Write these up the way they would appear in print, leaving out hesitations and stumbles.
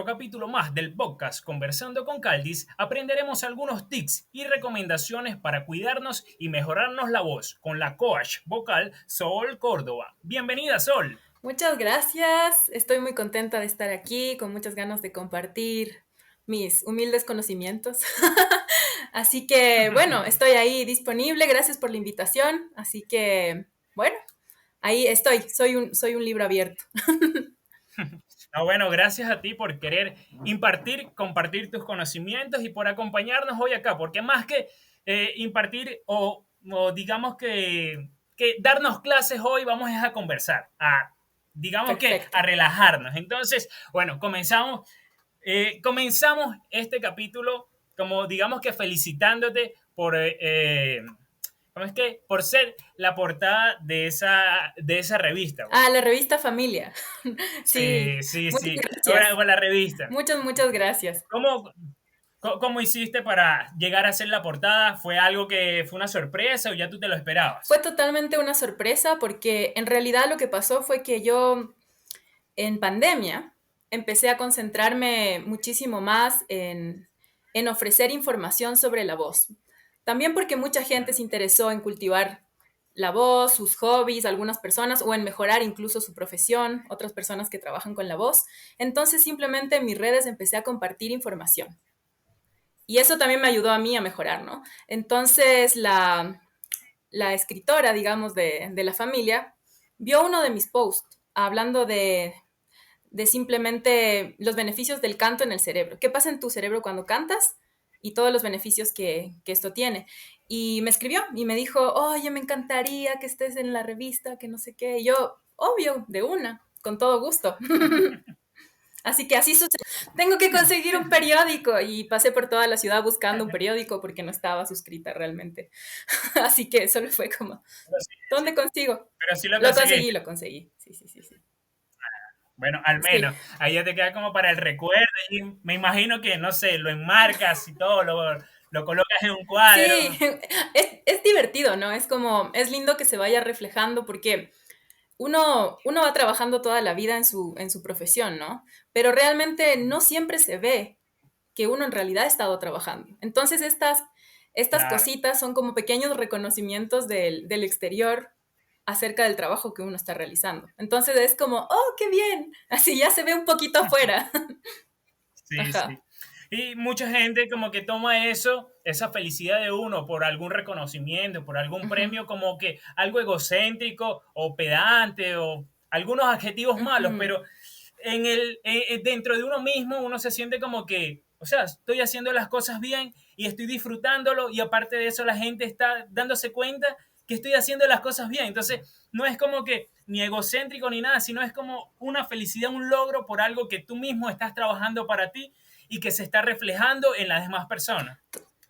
otro capítulo más del podcast Conversando con Caldis, aprenderemos algunos tips y recomendaciones para cuidarnos y mejorarnos la voz con la coach vocal Sol Córdoba. Bienvenida, Sol. Muchas gracias. Estoy muy contenta de estar aquí, con muchas ganas de compartir mis humildes conocimientos. Así que, bueno, estoy ahí disponible. Gracias por la invitación. Así que, bueno, ahí estoy. Soy un libro abierto. No, bueno, gracias a ti por querer compartir tus conocimientos y por acompañarnos hoy acá, porque más que impartir o digamos que darnos clases hoy, vamos a conversar, digamos que Perfecto. a relajarnos. Entonces, bueno, comenzamos este capítulo como digamos que felicitándote ¿cómo es que? Por ser la portada de esa revista. Ah, la revista Familia. Sí, Sí, sí, muchas sí. Ahora gracias. con la revista. Muchas gracias. ¿Cómo, cómo hiciste para llegar a hacer la portada? ¿Fue algo que fue una sorpresa o ya tú te lo Fue esperabas? totalmente una sorpresa porque en realidad lo que pasó fue que yo en pandemia empecé a concentrarme muchísimo más en ofrecer información sobre la voz. También porque mucha gente se interesó en cultivar la voz, sus hobbies, algunas personas, o en mejorar incluso su profesión, otras personas que trabajan con la voz. Entonces simplemente en mis redes empecé a compartir información. Y eso también me ayudó a mí a mejorar, ¿no? Entonces la escritora, digamos, de la familia, vio uno de mis posts hablando de simplemente los beneficios del canto en el cerebro. ¿Qué pasa en tu cerebro cuando cantas? Y todos los beneficios que esto tiene. Y me escribió y me dijo, oye, me encantaría que estés en la revista, que no sé qué. Y yo, obvio, de una, con todo gusto. Así que así sucedió. Tengo que conseguir un periódico y pasé por toda la ciudad buscando un periódico porque no estaba suscrita realmente. Así que solo fue como, Pero sí, sí, ¿dónde consigo? pero sí lo Lo conseguí, conseguiste. lo conseguí. Sí, sí, sí, sí. Bueno, al Sí, menos. Ahí ya te queda como para el recuerdo. Y me imagino que, no sé, lo enmarcas y todo, lo colocas en un sí, cuadro. es divertido, ¿no? Es como, es lindo que se vaya reflejando porque uno va trabajando toda la vida en su profesión, ¿no? Pero realmente no siempre se ve que uno en realidad ha estado trabajando. Entonces estas Claro. cositas son como pequeños reconocimientos del exterior acerca del trabajo que uno está realizando. Entonces es como, oh, qué bien, así ya se ve un poquito afuera. Sí, Ajá. sí. Y mucha gente como que toma eso, esa felicidad de uno por algún reconocimiento, por algún Ujú, premio, como que algo egocéntrico o pedante o algunos adjetivos malos, ujú. pero dentro de uno mismo uno se siente como que, o sea, estoy haciendo las cosas bien y estoy disfrutándolo y aparte de eso la gente está dándose cuenta que estoy haciendo las cosas bien. Entonces, no es como que ni egocéntrico ni nada, sino es como una felicidad, un logro por algo que tú mismo estás trabajando para ti y que se está reflejando en las demás personas.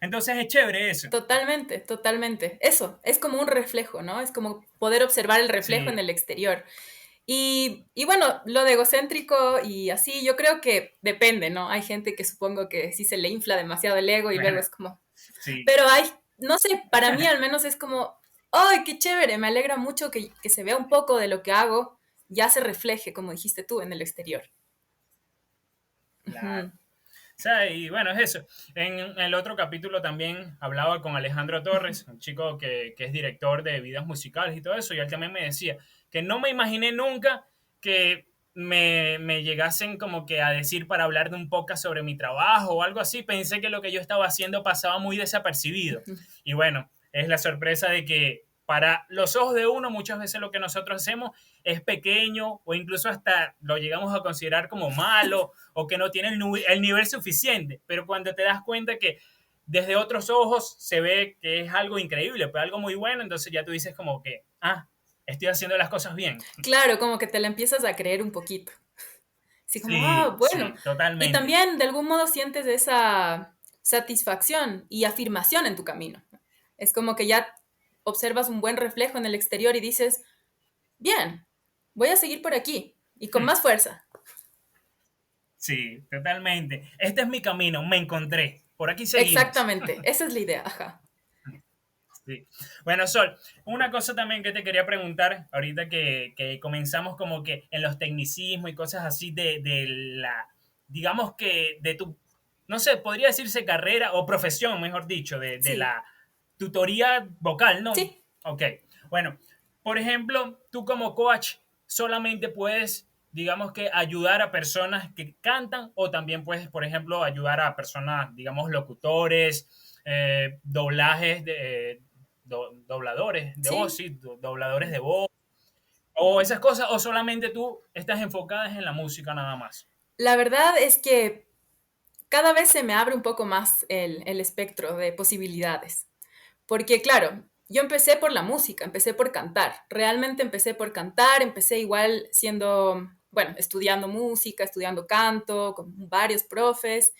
Entonces es chévere eso. Totalmente, totalmente. Eso, es como un reflejo, ¿no? Es como poder observar el reflejo en Sí, el exterior. Y bueno, lo de egocéntrico y así, yo creo que depende, ¿no? Hay gente que supongo que sí se le infla demasiado el ego y luego bueno, es como, sí. pero hay, no sé, para mí al menos es como, ¡ay, qué chévere! Me alegra mucho que se vea un poco de lo que hago, ya se refleje, como dijiste tú, en el exterior. Claro. Ujú, O sea, y bueno, es eso. En el otro capítulo también hablaba con Alejandro ujú, Torres, un chico que es director de videos musicales y todo eso, y él también me decía que no me imaginé nunca que me llegasen como que a decir para hablar de un podcast sobre mi trabajo o algo así. Pensé que lo que yo estaba haciendo pasaba muy desapercibido. ujú. Y bueno, es la sorpresa de que para los ojos de uno muchas veces lo que nosotros hacemos es pequeño o incluso hasta lo llegamos a considerar como malo o que no tiene el nivel suficiente, pero cuando te das cuenta que desde otros ojos se ve que es algo increíble, pues algo muy bueno, entonces ya tú dices como que, estoy haciendo las cosas bien. Claro, como que te la empiezas a creer un poquito. Así como, Sí, bueno. sí, Y totalmente. también de algún modo sientes esa satisfacción y afirmación en tu camino. Es como que ya observas un buen reflejo en el exterior y dices, bien, voy a seguir por aquí y con más fuerza. Sí, totalmente. Este es mi camino, me encontré. Por aquí seguimos. Exactamente, esa es la idea, ajá. Sí. Bueno, Sol, una cosa también que te quería preguntar, ahorita que comenzamos como que en los tecnicismos y cosas así digamos que de tu, no sé, podría decirse carrera o profesión, mejor dicho, de Sí, la tutoría vocal, ¿no? sí. Ok, bueno, por ejemplo, tú como coach solamente puedes, digamos que ayudar a personas que cantan o también puedes, por ejemplo, ayudar a personas, digamos, locutores, doblajes de... dobladores de voz, Sí, sí, dobladores de voz, o esas cosas, o solamente tú estás enfocada en la música nada más. la verdad es que cada vez se me abre un poco más el espectro de posibilidades. Porque claro, yo empecé por la música, empecé por cantar. Realmente empecé por cantar, empecé igual siendo, bueno, estudiando música, estudiando canto, con varios profes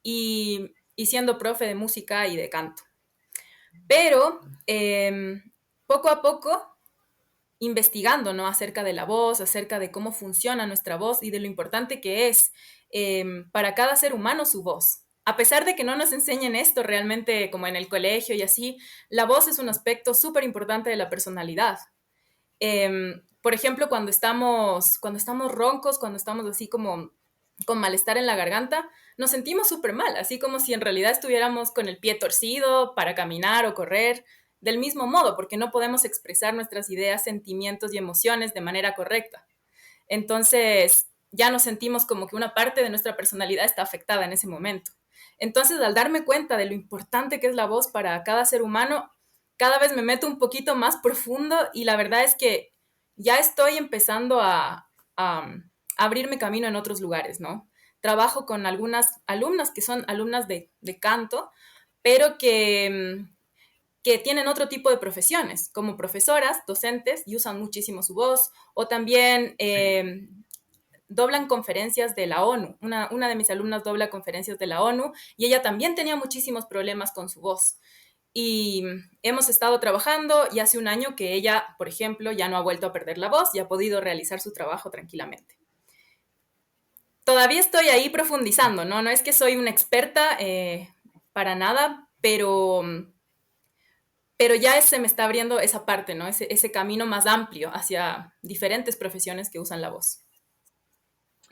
y siendo profe de música y de canto. Pero poco a poco investigando, ¿no? Acerca de la voz, acerca de cómo funciona nuestra voz y de lo importante que es para cada ser humano su voz. A pesar de que no nos enseñen esto realmente como en el colegio y así, la voz es un aspecto súper importante de la personalidad. Por ejemplo, cuando estamos roncos, cuando estamos así como con malestar en la garganta, nos sentimos súper mal, así como si en realidad estuviéramos con el pie torcido para caminar o correr, del mismo modo, porque no podemos expresar nuestras ideas, sentimientos y emociones de manera correcta. Entonces, ya nos sentimos como que una parte de nuestra personalidad está afectada en ese momento. Entonces, al darme cuenta de lo importante que es la voz para cada ser humano, cada vez me meto un poquito más profundo y la verdad es que ya estoy empezando a abrirme camino en otros lugares, ¿no? Trabajo con algunas alumnas que son alumnas de canto, pero que tienen otro tipo de profesiones, como profesoras, docentes, y usan muchísimo su voz, o también Sí. doblan conferencias de la ONU. Una de mis alumnas dobla conferencias de la ONU y ella también tenía muchísimos problemas con su voz. Y hemos estado trabajando y hace un año que ella, por ejemplo, ya no ha vuelto a perder la voz y ha podido realizar su trabajo tranquilamente. Todavía estoy ahí profundizando, ¿no? No es que soy una experta para nada, pero ya se me está abriendo esa parte, ¿no? Ese camino más amplio hacia diferentes profesiones que usan la voz.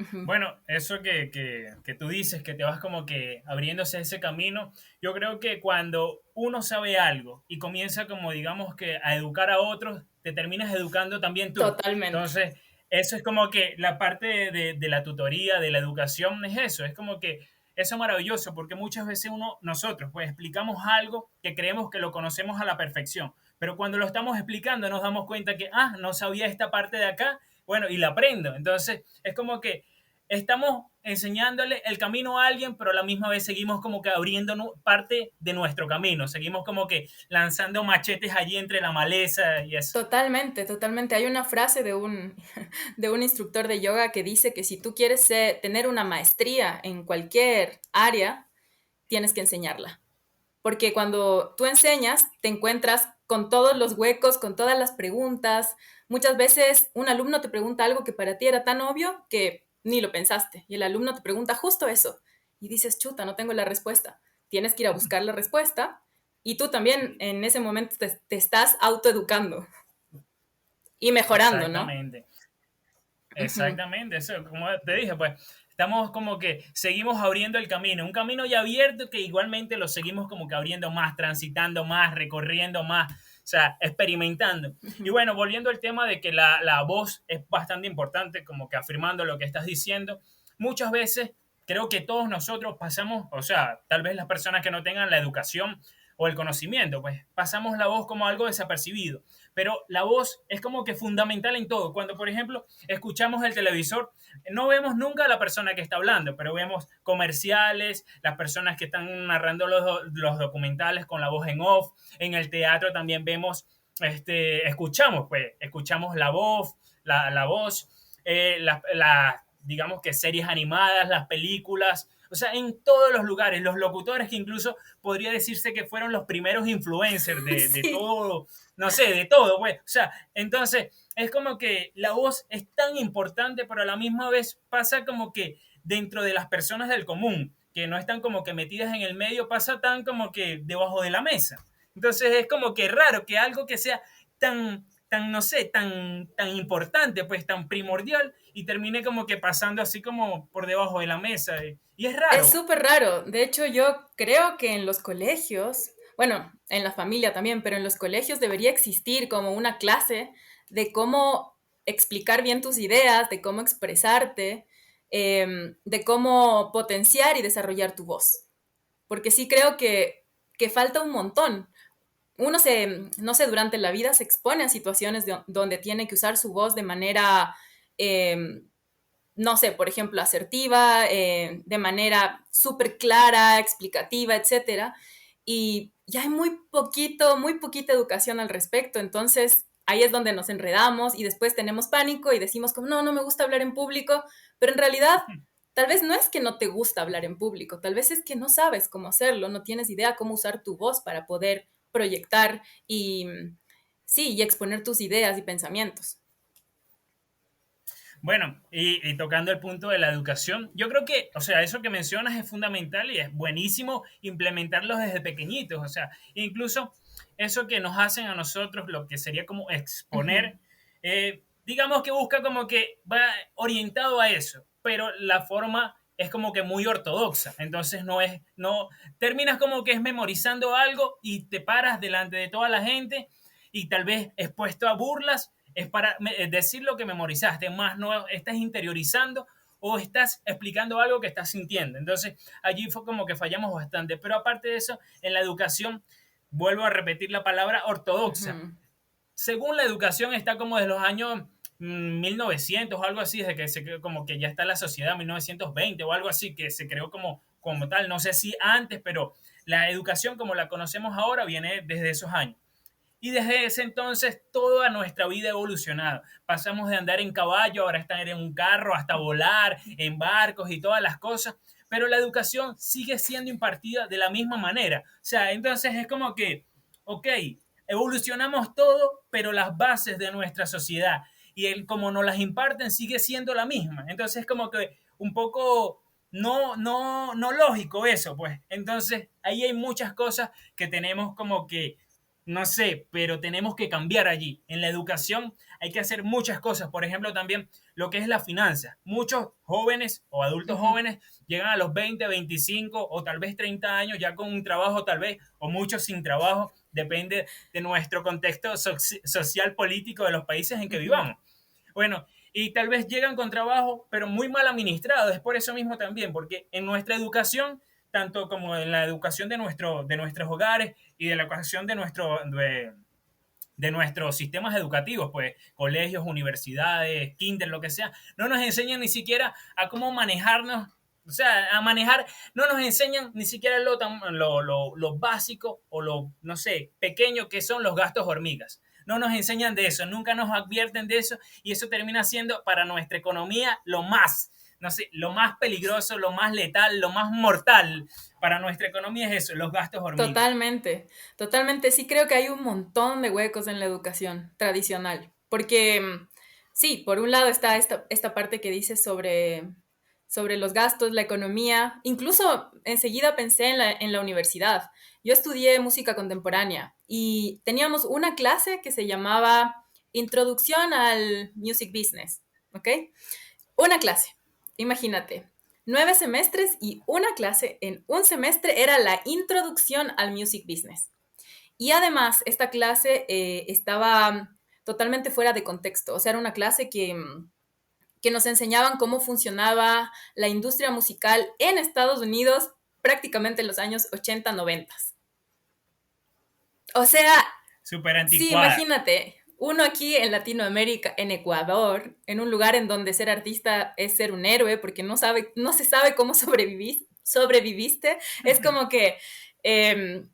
Ujú. Bueno, eso que tú dices, que te vas como que abriéndose ese camino, yo creo que cuando uno sabe algo y comienza como digamos que a educar a otros, te terminas educando también tú. Totalmente. Entonces, eso es como que la parte de la tutoría, de la educación, es eso, es como que eso es maravilloso porque muchas veces nosotros pues explicamos algo que creemos que lo conocemos a la perfección, pero cuando lo estamos explicando nos damos cuenta que, no sabía esta parte de acá, bueno, y la aprendo. Entonces, es como que estamos enseñándole el camino a alguien, pero a la misma vez seguimos como que abriendo parte de nuestro camino, seguimos como que lanzando machetes allí entre la maleza y eso. Totalmente, totalmente. Hay una frase de un instructor de yoga que dice que si tú quieres tener una maestría en cualquier área, tienes que enseñarla. Porque cuando tú enseñas, te encuentras con todos los huecos, con todas las preguntas. Muchas veces un alumno te pregunta algo que para ti era tan obvio que ni lo pensaste. Y el alumno te pregunta justo eso. Y dices, chuta, no tengo la respuesta. Tienes que ir a buscar la respuesta. Y tú también en ese momento te estás autoeducando y mejorando, ¿no? Exactamente, Ujú. exactamente, eso, como te dije, pues estamos como que seguimos abriendo el camino, un camino ya abierto que igualmente lo seguimos como que abriendo más, transitando más, recorriendo más, o sea, experimentando. Y bueno, volviendo al tema de que la voz es bastante importante, como que afirmando lo que estás diciendo, muchas veces creo que todos nosotros pasamos, o sea, tal vez las personas que no tengan la educación o el conocimiento, pues pasamos la voz como algo desapercibido, pero la voz es como que fundamental en todo. Cuando, por ejemplo, escuchamos el televisor, no vemos nunca a la persona que está hablando, pero vemos comerciales, las personas que están narrando los documentales con la voz en off. En el teatro también vemos, escuchamos, pues, escuchamos la voz, digamos que series animadas, las películas, o sea, en todos los lugares, los locutores que incluso podría decirse que fueron los primeros influencers de Sí, todo, no sé, de todo, güey. O sea, entonces es como que la voz es tan importante, pero a la misma vez pasa como que dentro de las personas del común, que no están como que metidas en el medio, pasa tan como que debajo de la mesa. Entonces es como que raro que algo que sea tan tan, no sé, tan importante, pues tan primordial, y termine como que pasando así como por debajo de la mesa. Y es Es raro. súper raro. De hecho, yo creo que en los colegios, bueno, en la familia también, pero en los colegios debería existir como una clase de cómo explicar bien tus ideas, de cómo expresarte, de cómo potenciar y desarrollar tu voz. Porque sí creo que falta un montón. Uno no sé, durante la vida se expone a situaciones donde tiene que usar su voz de manera eh, no sé, por ejemplo, asertiva, de manera súper clara, explicativa, etcétera. Y ya hay muy poquita educación al respecto. Entonces, ahí es donde nos enredamos y después tenemos pánico y decimos como, no, no me gusta hablar en público, pero en realidad, tal vez no es que no te gusta hablar en público, tal vez es que no sabes cómo hacerlo, no tienes idea cómo usar tu voz para poder proyectar y, sí, y exponer tus ideas y pensamientos. Bueno, y tocando el punto de la educación, yo creo que, o sea, eso que mencionas es fundamental y es buenísimo implementarlos desde pequeñitos, o sea, incluso eso que nos hacen a nosotros, lo que sería como Ujú. exponer, digamos que busca como que va orientado a eso, pero la forma es como que muy ortodoxa, entonces no, terminas como que es memorizando algo y te paras delante de toda la gente y tal vez expuesto a burlas es para decir lo que memorizaste, más no estás interiorizando o estás explicando algo que estás sintiendo. Entonces, allí fue como que fallamos bastante. Pero aparte de eso, en la educación, vuelvo a repetir la palabra ortodoxa. Ujú. Según la educación, está como de los años 1900 o algo así, desde que se creó, como que ya está la sociedad 1920 o algo así, que se creó como tal. No sé si antes, pero la educación como la conocemos ahora viene desde esos años. Y desde ese entonces toda nuestra vida ha evolucionado. Pasamos de andar en caballo, ahora estar en un carro, hasta volar, en barcos y todas las cosas. Pero la educación sigue siendo impartida de la misma manera. O sea, entonces es como que, ok, evolucionamos todo, pero las bases de nuestra sociedad y el como nos las imparten sigue siendo la misma. Entonces es como que un poco no lógico eso, pues. Entonces ahí hay muchas cosas que tenemos como que no sé, pero tenemos que cambiar allí. En la educación hay que hacer muchas cosas. Por ejemplo, también lo que es la finanza. Muchos jóvenes o adultos Ujú. jóvenes llegan a los 20, 25 o tal vez 30 años ya con un trabajo tal vez o muchos sin trabajo. Depende de nuestro contexto social político de los países en que Ujú. vivamos. Bueno, y tal vez llegan con trabajo, pero muy mal administrado. Es por eso mismo también, porque en nuestra educación, tanto como en la educación de nuestros hogares y de la educación de nuestros sistemas educativos, pues colegios, universidades, kinder, lo que sea, no nos enseñan ni siquiera a cómo manejarnos, o sea, a manejar, no nos enseñan ni siquiera lo básico o lo, no sé, pequeño que son los gastos hormigas. No nos enseñan de eso, nunca nos advierten de eso y eso termina siendo para nuestra economía lo más, no sé, lo más peligroso, lo más letal, lo más mortal para nuestra economía es eso, los gastos hormigas. Totalmente, totalmente. Sí creo que hay un montón de huecos en la educación tradicional, porque sí, por un lado está esta parte que dices sobre los gastos, la economía. Incluso enseguida pensé en la universidad. Yo estudié música contemporánea y teníamos una clase que se llamaba Introducción al Music Business, ¿ok? Una clase, imagínate. 9 semestres y una clase en un semestre era la introducción al music business. Y además, esta clase estaba totalmente fuera de contexto. O sea, era una clase que nos enseñaban cómo funcionaba la industria musical en Estados Unidos prácticamente en los años 80, 90. O sea, Súper sí, anticuada. imagínate, uno aquí en Latinoamérica, en Ecuador, en un lugar en donde ser artista es ser un héroe porque no se sabe cómo sobreviviste, es como que, eh,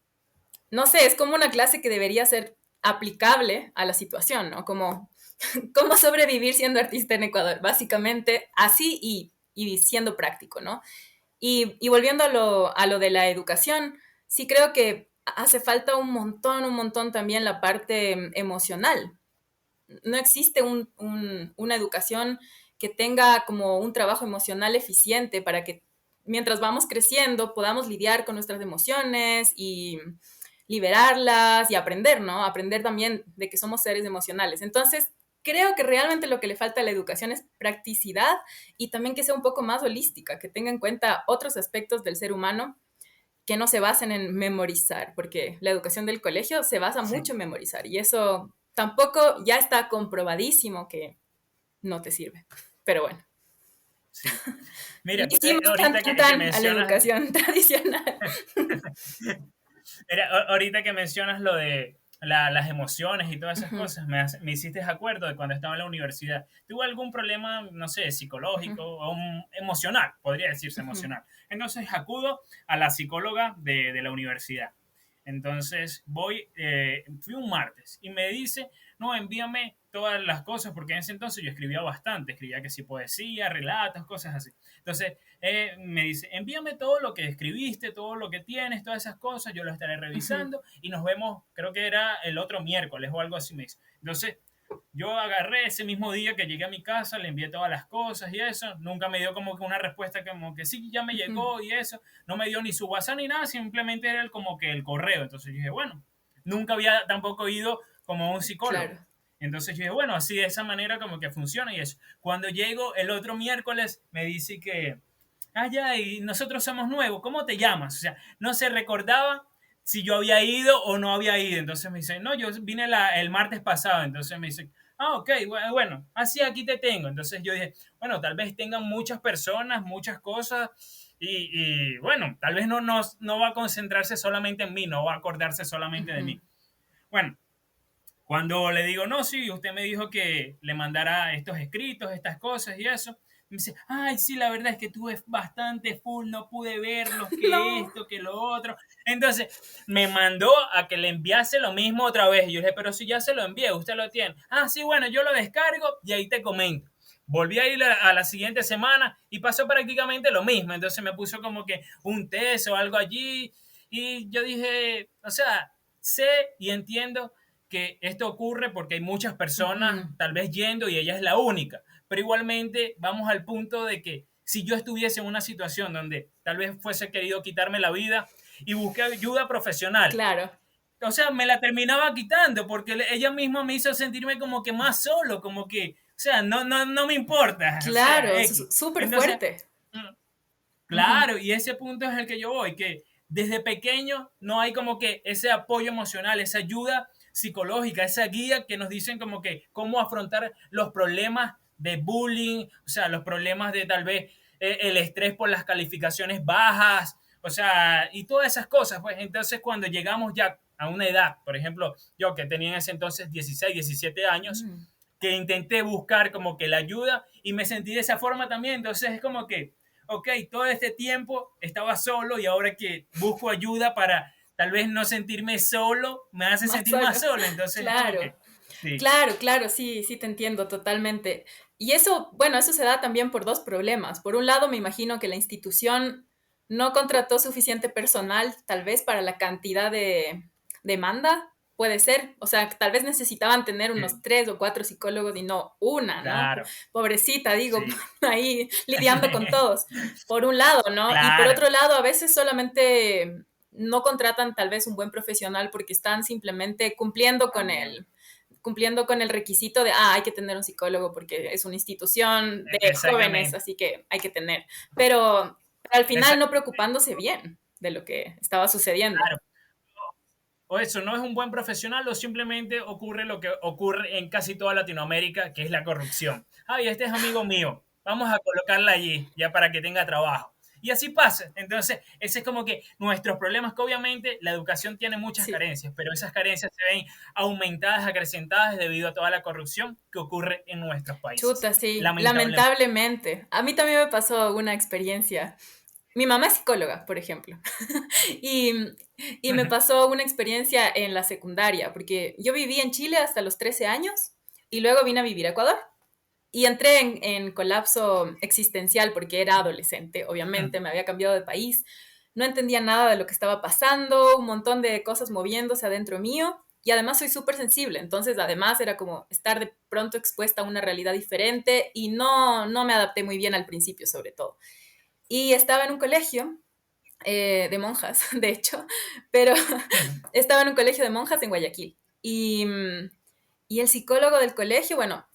no sé, es como una clase que debería ser aplicable a la situación, ¿no? Como cómo sobrevivir siendo artista en Ecuador, básicamente así y siendo práctico, ¿no? Y volviendo a lo de la educación, sí creo que hace falta un montón también la parte emocional. No existe una educación que tenga como un trabajo emocional eficiente para que mientras vamos creciendo podamos lidiar con nuestras emociones y liberarlas y aprender, ¿no? Aprender también de que somos seres emocionales. Entonces, creo que realmente lo que le falta a la educación es practicidad y también que sea un poco más holística, que tenga en cuenta otros aspectos del ser humano que no se basen en memorizar, porque la educación del colegio se basa Sí, mucho en memorizar y eso tampoco ya está comprobadísimo que no te sirve. Pero bueno, sí. Mira, hicimos tan ahorita tan que tan a la mencionas, educación tradicional. mira, ahorita que mencionas lo de las emociones y todas esas Ujú, cosas, me hiciste acuerdo de cuando estaba en la universidad. Tuve algún problema, no sé, ujú, psicológico o emocional, podría decirse ujú, emocional. Entonces acudo a la psicóloga de la universidad. Entonces fui un martes y me dice, no, envíame todas las cosas, porque en ese entonces yo escribía bastante, escribía que sí poesía, relatos, cosas así. Entonces me dice, envíame todo lo que escribiste, todo lo que tienes, todas esas cosas, yo lo estaré ujú. revisando y nos vemos, creo que era el otro miércoles o algo así me dice. Entonces yo agarré ese mismo día que llegué a mi casa, le envié todas las cosas y eso, nunca me dio como que una respuesta como que sí, ya me Ujú. llegó y eso, no me dio ni su WhatsApp ni nada, simplemente era como que el correo. Entonces yo dije, bueno, nunca había tampoco ido como a un psicólogo. Claro. Entonces yo dije, bueno, así de esa manera como que funciona y eso. Cuando llego el otro miércoles me dice que, ah, ya, y nosotros somos nuevos, ¿cómo te llamas? O sea, no se recordaba si yo había ido o no había ido. Entonces me dice, no, yo vine el martes pasado. Entonces me dice, ah, ok, bueno, así aquí te tengo. Entonces yo dije, bueno, tal vez tengan muchas personas, muchas cosas. Y bueno, tal vez no va a concentrarse solamente en mí, no va a acordarse solamente de Ujú. mí. Bueno, cuando le digo, no, sí, usted me dijo que le mandara estos escritos, estas cosas y eso, me dice, ay, sí, la verdad es que tuve bastante full, no pude verlos, que No. esto, que lo otro. Entonces, me mandó a que le enviase lo mismo otra vez. Y yo le dije, pero si ya se lo envié, usted lo tiene. Ah, sí, bueno, yo lo descargo y ahí te comento. Volví a ir a la siguiente semana y pasó prácticamente lo mismo. Entonces me puso como que un test o algo allí. Y yo dije, o sea, sé y entiendo que esto ocurre porque hay muchas personas Ujú. tal vez yendo y ella es la única, pero igualmente vamos al punto de que si yo estuviese en una situación donde tal vez fuese querido quitarme la vida y busqué ayuda profesional, Claro, o sea, me la terminaba quitando porque ella misma me hizo sentirme como que más solo, como que, o sea, no me importa, o sea, claro, X. súper Entonces, fuerte. mm, Ujú. claro, y ese punto es el que yo voy, que desde pequeño no hay como que ese apoyo emocional, esa ayuda psicológica, esa guía que nos dicen como que cómo afrontar los problemas de bullying, o sea, los problemas de tal vez el estrés por las calificaciones bajas, o sea, y todas esas cosas, pues entonces cuando llegamos ya a una edad, por ejemplo, yo que tenía en ese entonces 16 17 años, Mm. que intenté buscar como que la ayuda y me sentí de esa forma también, entonces es como que ok, todo este tiempo estaba solo y ahora que busco ayuda para tal vez no sentirme solo, me hace Más sentir solo. más solo. Entonces es como Claro, que, sí, claro, claro, sí, sí te entiendo totalmente. Y eso, bueno, eso se da también por dos problemas. Por un lado, me imagino que la institución no contrató suficiente personal, tal vez para la cantidad de demanda, puede ser. O sea, tal vez necesitaban tener unos sí, 3 o 4 psicólogos y no una, ¿no? claro, Pobrecita, digo, sí, ahí lidiando con todos. Por un lado, ¿no? Y por claro, otro lado, a veces solamente no contratan tal vez un buen profesional porque están simplemente también, cumpliendo con el requisito de, ah, hay que tener un psicólogo porque es una institución de jóvenes, exactamente. así que hay que tener. Pero al final Esa- no preocupándose bien de lo que estaba sucediendo. claro. O eso no es un buen profesional o simplemente ocurre lo que ocurre en casi toda Latinoamérica, que es la corrupción. Ay, este es amigo mío, vamos a colocarla allí ya para que tenga trabajo. Y así pasa. Entonces, ese es como que nuestros problemas, que obviamente la educación tiene muchas Sí. carencias, pero esas carencias se ven aumentadas, acrecentadas debido a toda la corrupción que ocurre en nuestros países. Chuta, sí, Lamentablemente. lamentablemente. A mí también me pasó una experiencia. Mi mamá es psicóloga, por ejemplo, y, y me pasó una experiencia en la secundaria, porque yo viví en Chile hasta los 13 años y luego vine a vivir a Ecuador. Y entré en colapso existencial porque era adolescente, obviamente, me había cambiado de país, no entendía nada de lo que estaba pasando, un montón de cosas moviéndose adentro mío y además soy súper sensible, entonces además era como estar de pronto expuesta a una realidad diferente y no me adapté muy bien al principio sobre todo. Y estaba en un colegio de monjas, de hecho, pero estaba en un colegio de monjas en Guayaquil. Y el psicólogo del colegio, bueno,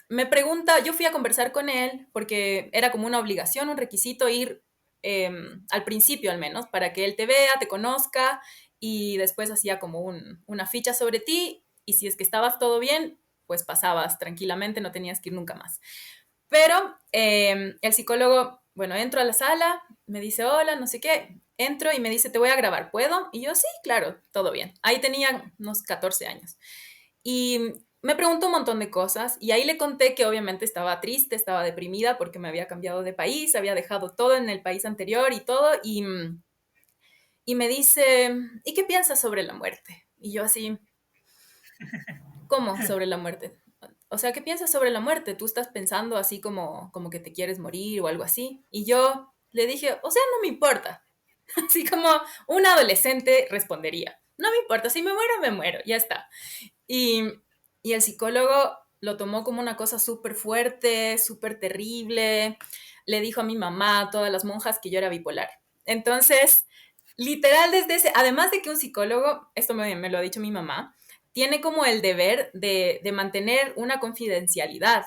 me pregunta, yo fui a conversar con él porque era como una obligación, un requisito ir al principio al menos, para que él te vea, te conozca y después hacía como una ficha sobre ti y si es que estabas todo bien, pues pasabas tranquilamente, no tenías que ir nunca más. Pero el psicólogo, bueno, entro a la sala, me dice hola, no sé qué, entro y me dice te voy a grabar, ¿puedo? Y yo sí, claro, todo bien. Ahí tenía unos 14 años. Y me preguntó un montón de cosas y ahí le conté que obviamente estaba triste, estaba deprimida porque me había cambiado de país, había dejado todo en el país anterior y todo. Y me dice, ¿y qué piensas sobre la muerte? Y yo así, ¿cómo sobre la muerte? O sea, ¿qué piensas sobre la muerte? ¿Tú estás pensando así como que te quieres morir o algo así? Y yo le dije, o sea, no me importa. Así como un adolescente respondería, no me importa, si me muero, ya está. Y, y el psicólogo lo tomó como una cosa súper fuerte, súper terrible. Le dijo a mi mamá, a todas las monjas, que yo era bipolar. Entonces, literal, desde ese, además de que un psicólogo, esto me lo ha dicho mi mamá, tiene como el deber de mantener una confidencialidad.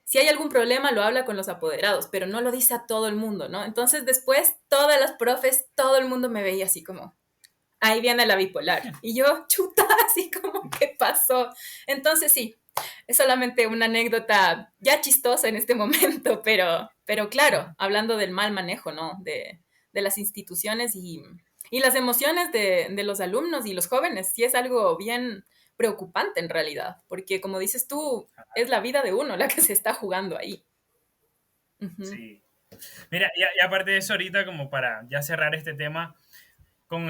Si hay algún problema, lo habla con los apoderados, pero no lo dice a todo el mundo, ¿no? Entonces, después, todas las profes, todo el mundo me veía así como, ahí viene la bipolar. Y yo, chuta, así como, ¿qué pasó? Entonces sí, es solamente una anécdota ya chistosa en este momento, pero claro, hablando del mal manejo, ¿no? De las instituciones y las emociones de los alumnos y los jóvenes, sí es algo bien preocupante en realidad, porque como dices tú, es la vida de uno la que se está jugando ahí. Ujú. Sí. Mira, y aparte de eso, ahorita, como para ya cerrar este tema, con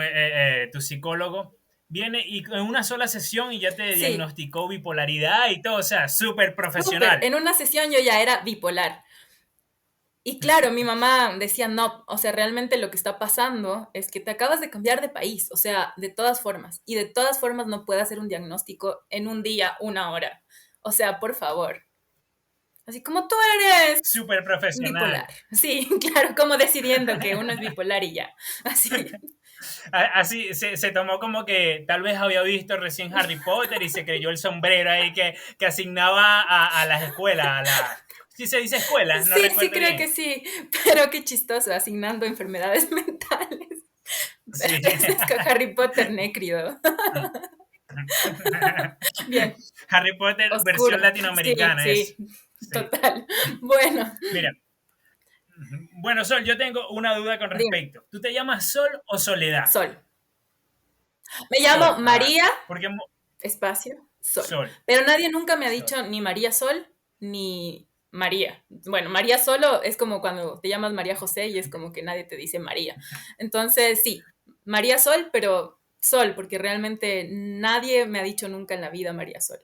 tu psicólogo, viene y en una sola sesión y ya te Sí, diagnosticó bipolaridad y todo, o sea, súper súper. profesional. En una sesión yo ya era bipolar. Y claro, mi mamá decía, no, o sea, realmente lo que está pasando es que te acabas de cambiar de país, o sea, de todas formas, y de todas formas no puede hacer un diagnóstico en un día, una hora. O sea, por favor. Así como tú eres Súper profesional. bipolar. Sí, claro, como decidiendo que uno es bipolar y ya. Así. Así se tomó como que tal vez había visto recién Harry Potter y se creyó el sombrero ahí que asignaba a las escuelas, a la... Sí se dice escuelas, no Sí, sí, recuerdo creo que bien. sí, pero qué chistoso, asignando enfermedades mentales. Sí. Es que Harry Potter nécrido. Bien, Harry Potter versión oscuro. Sí, latinoamericana sí, es. Sí. total. Bueno, Mira, bueno, Sol, yo tengo una duda con dime, respecto. ¿Tú te llamas Sol o Soledad? Sol. Me llamo Sol, ajá. María, Porque espacio, Sol. Sol, Pero nadie nunca me ha Sol. dicho ni María Sol ni María. Bueno, María solo es como cuando te llamas María José y es como que nadie te dice María. Entonces, sí, María Sol, pero Sol, porque realmente nadie me ha dicho nunca en la vida María Sol.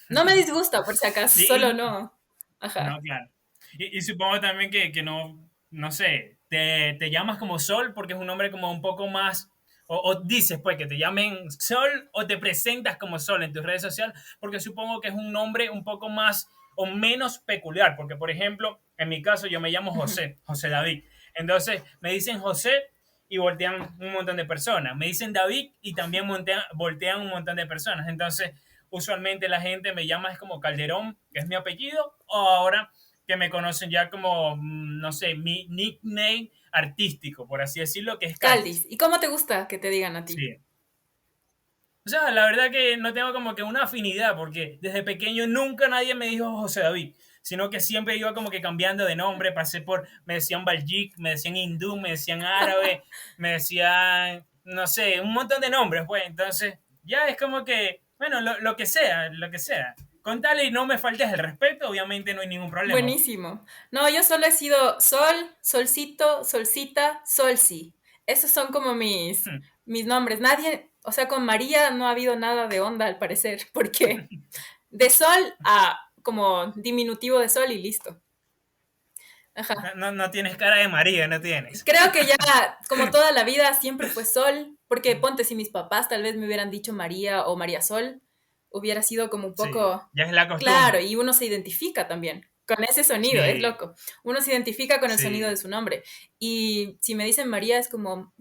No me disgusta, por si acaso, solo Y, no. no, Ajá. claro. Y supongo también que no, no sé, te llamas como Sol porque es un nombre como un poco más, o dices pues que te llamen Sol o te presentas como Sol en tus redes sociales, porque supongo que es un nombre un poco más o menos peculiar, porque por ejemplo, en mi caso yo me llamo Ujú. José, José David. Entonces me dicen José y voltean un montón de personas. Me dicen David y también voltean un montón de personas. Entonces, usualmente la gente me llama es como Calderón, que es mi apellido, o ahora que me conocen ya como, no sé, mi nickname artístico, por así decirlo, que es Caldis. Caldis. ¿Y cómo te gusta que te digan a ti? Sí. O sea, la verdad que no tengo como que una afinidad, porque desde pequeño nunca nadie me dijo José David, sino que siempre iba como que cambiando de nombre, pasé por, me decían Baljik, me decían hindú, me decían árabe, me decían, no sé, un montón de nombres, pues, entonces ya es como que, bueno, lo que sea, lo que sea. Con tal y no me faltes el respeto, obviamente no hay ningún problema. Buenísimo. No, yo solo he sido Sol, Solcito, Solcita, Solsi. Esos son como mis nombres. Nadie, o sea, con María no ha habido nada de onda al parecer, porque de Sol a como diminutivo de Sol y listo. No, Ajá. no, no tienes cara de María, no tienes. Creo que ya, como toda la vida, siempre fue Sol, porque ponte, si mis papás tal vez me hubieran dicho María o María Sol, hubiera sido como un Sí, poco ya es la claro, costumbre. y uno se identifica también. con ese sonido, es Sí, loco. Uno se identifica con el sonido de sí. su nombre. Y si me dicen María, es como,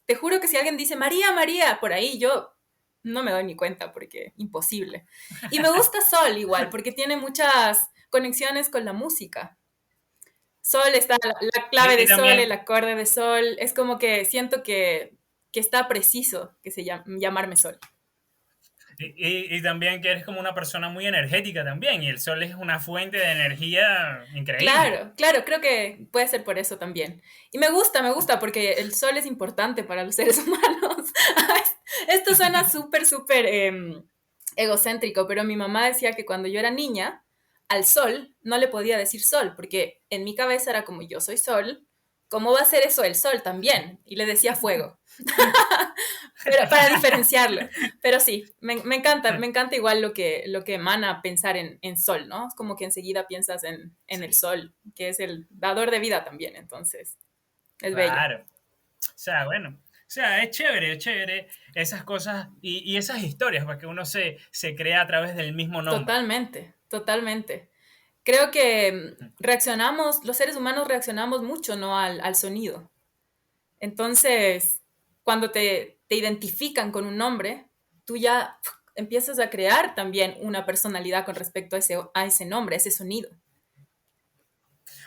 te juro que si alguien dice María, María, por ahí yo no me doy ni cuenta porque imposible. Y me gusta Sol igual, porque tiene muchas conexiones con la música. Sol está la clave de Y Sol, el también, acorde de Sol, es como que siento que está preciso que se llamarme Sol. y también que eres como una persona muy energética también, y el sol es una fuente de energía increíble. Claro, claro, creo que puede ser por eso también. Y me gusta, porque el sol es importante para los seres humanos. Esto suena súper, súper egocéntrico, pero mi mamá decía que cuando yo era niña, al sol no le podía decir sol, porque en mi cabeza era como yo soy sol, ¿cómo va a ser eso el sol también? Y le decía fuego. Pero para diferenciarlo. Pero sí, me encanta igual lo que emana pensar en sol, ¿no? Es como que enseguida piensas en el Sí, sol, que es el dador de vida también, entonces es bello. claro. O sea, bueno, o sea, es chévere esas cosas y esas historias, porque uno se crea a través del mismo nombre. Totalmente, totalmente. Creo que reaccionamos, los seres humanos reaccionamos mucho, ¿no? Al sonido. Entonces, cuando te identifican con un nombre, tú ya empiezas a crear también una personalidad con respecto a ese nombre, a ese sonido.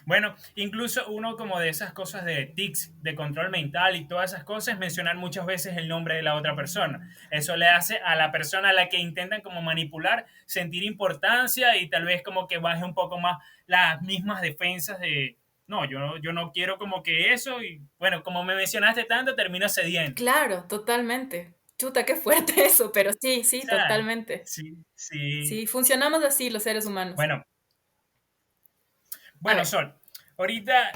Bueno, incluso uno como de esas cosas de tics, de control mental y todas esas cosas, mencionar muchas veces el nombre de la otra persona. Eso le hace a la persona a la que intentan como manipular sentir importancia y tal vez como que baje un poco más las mismas defensas de, no, yo no quiero como que eso y bueno, como me mencionaste tanto, termino cediendo. Claro, totalmente. Chuta, qué fuerte eso, pero sí, O sí, sea, totalmente. sí, sí. Sí, funcionamos así los seres humanos. Bueno, A bueno, ver. Sol, ahorita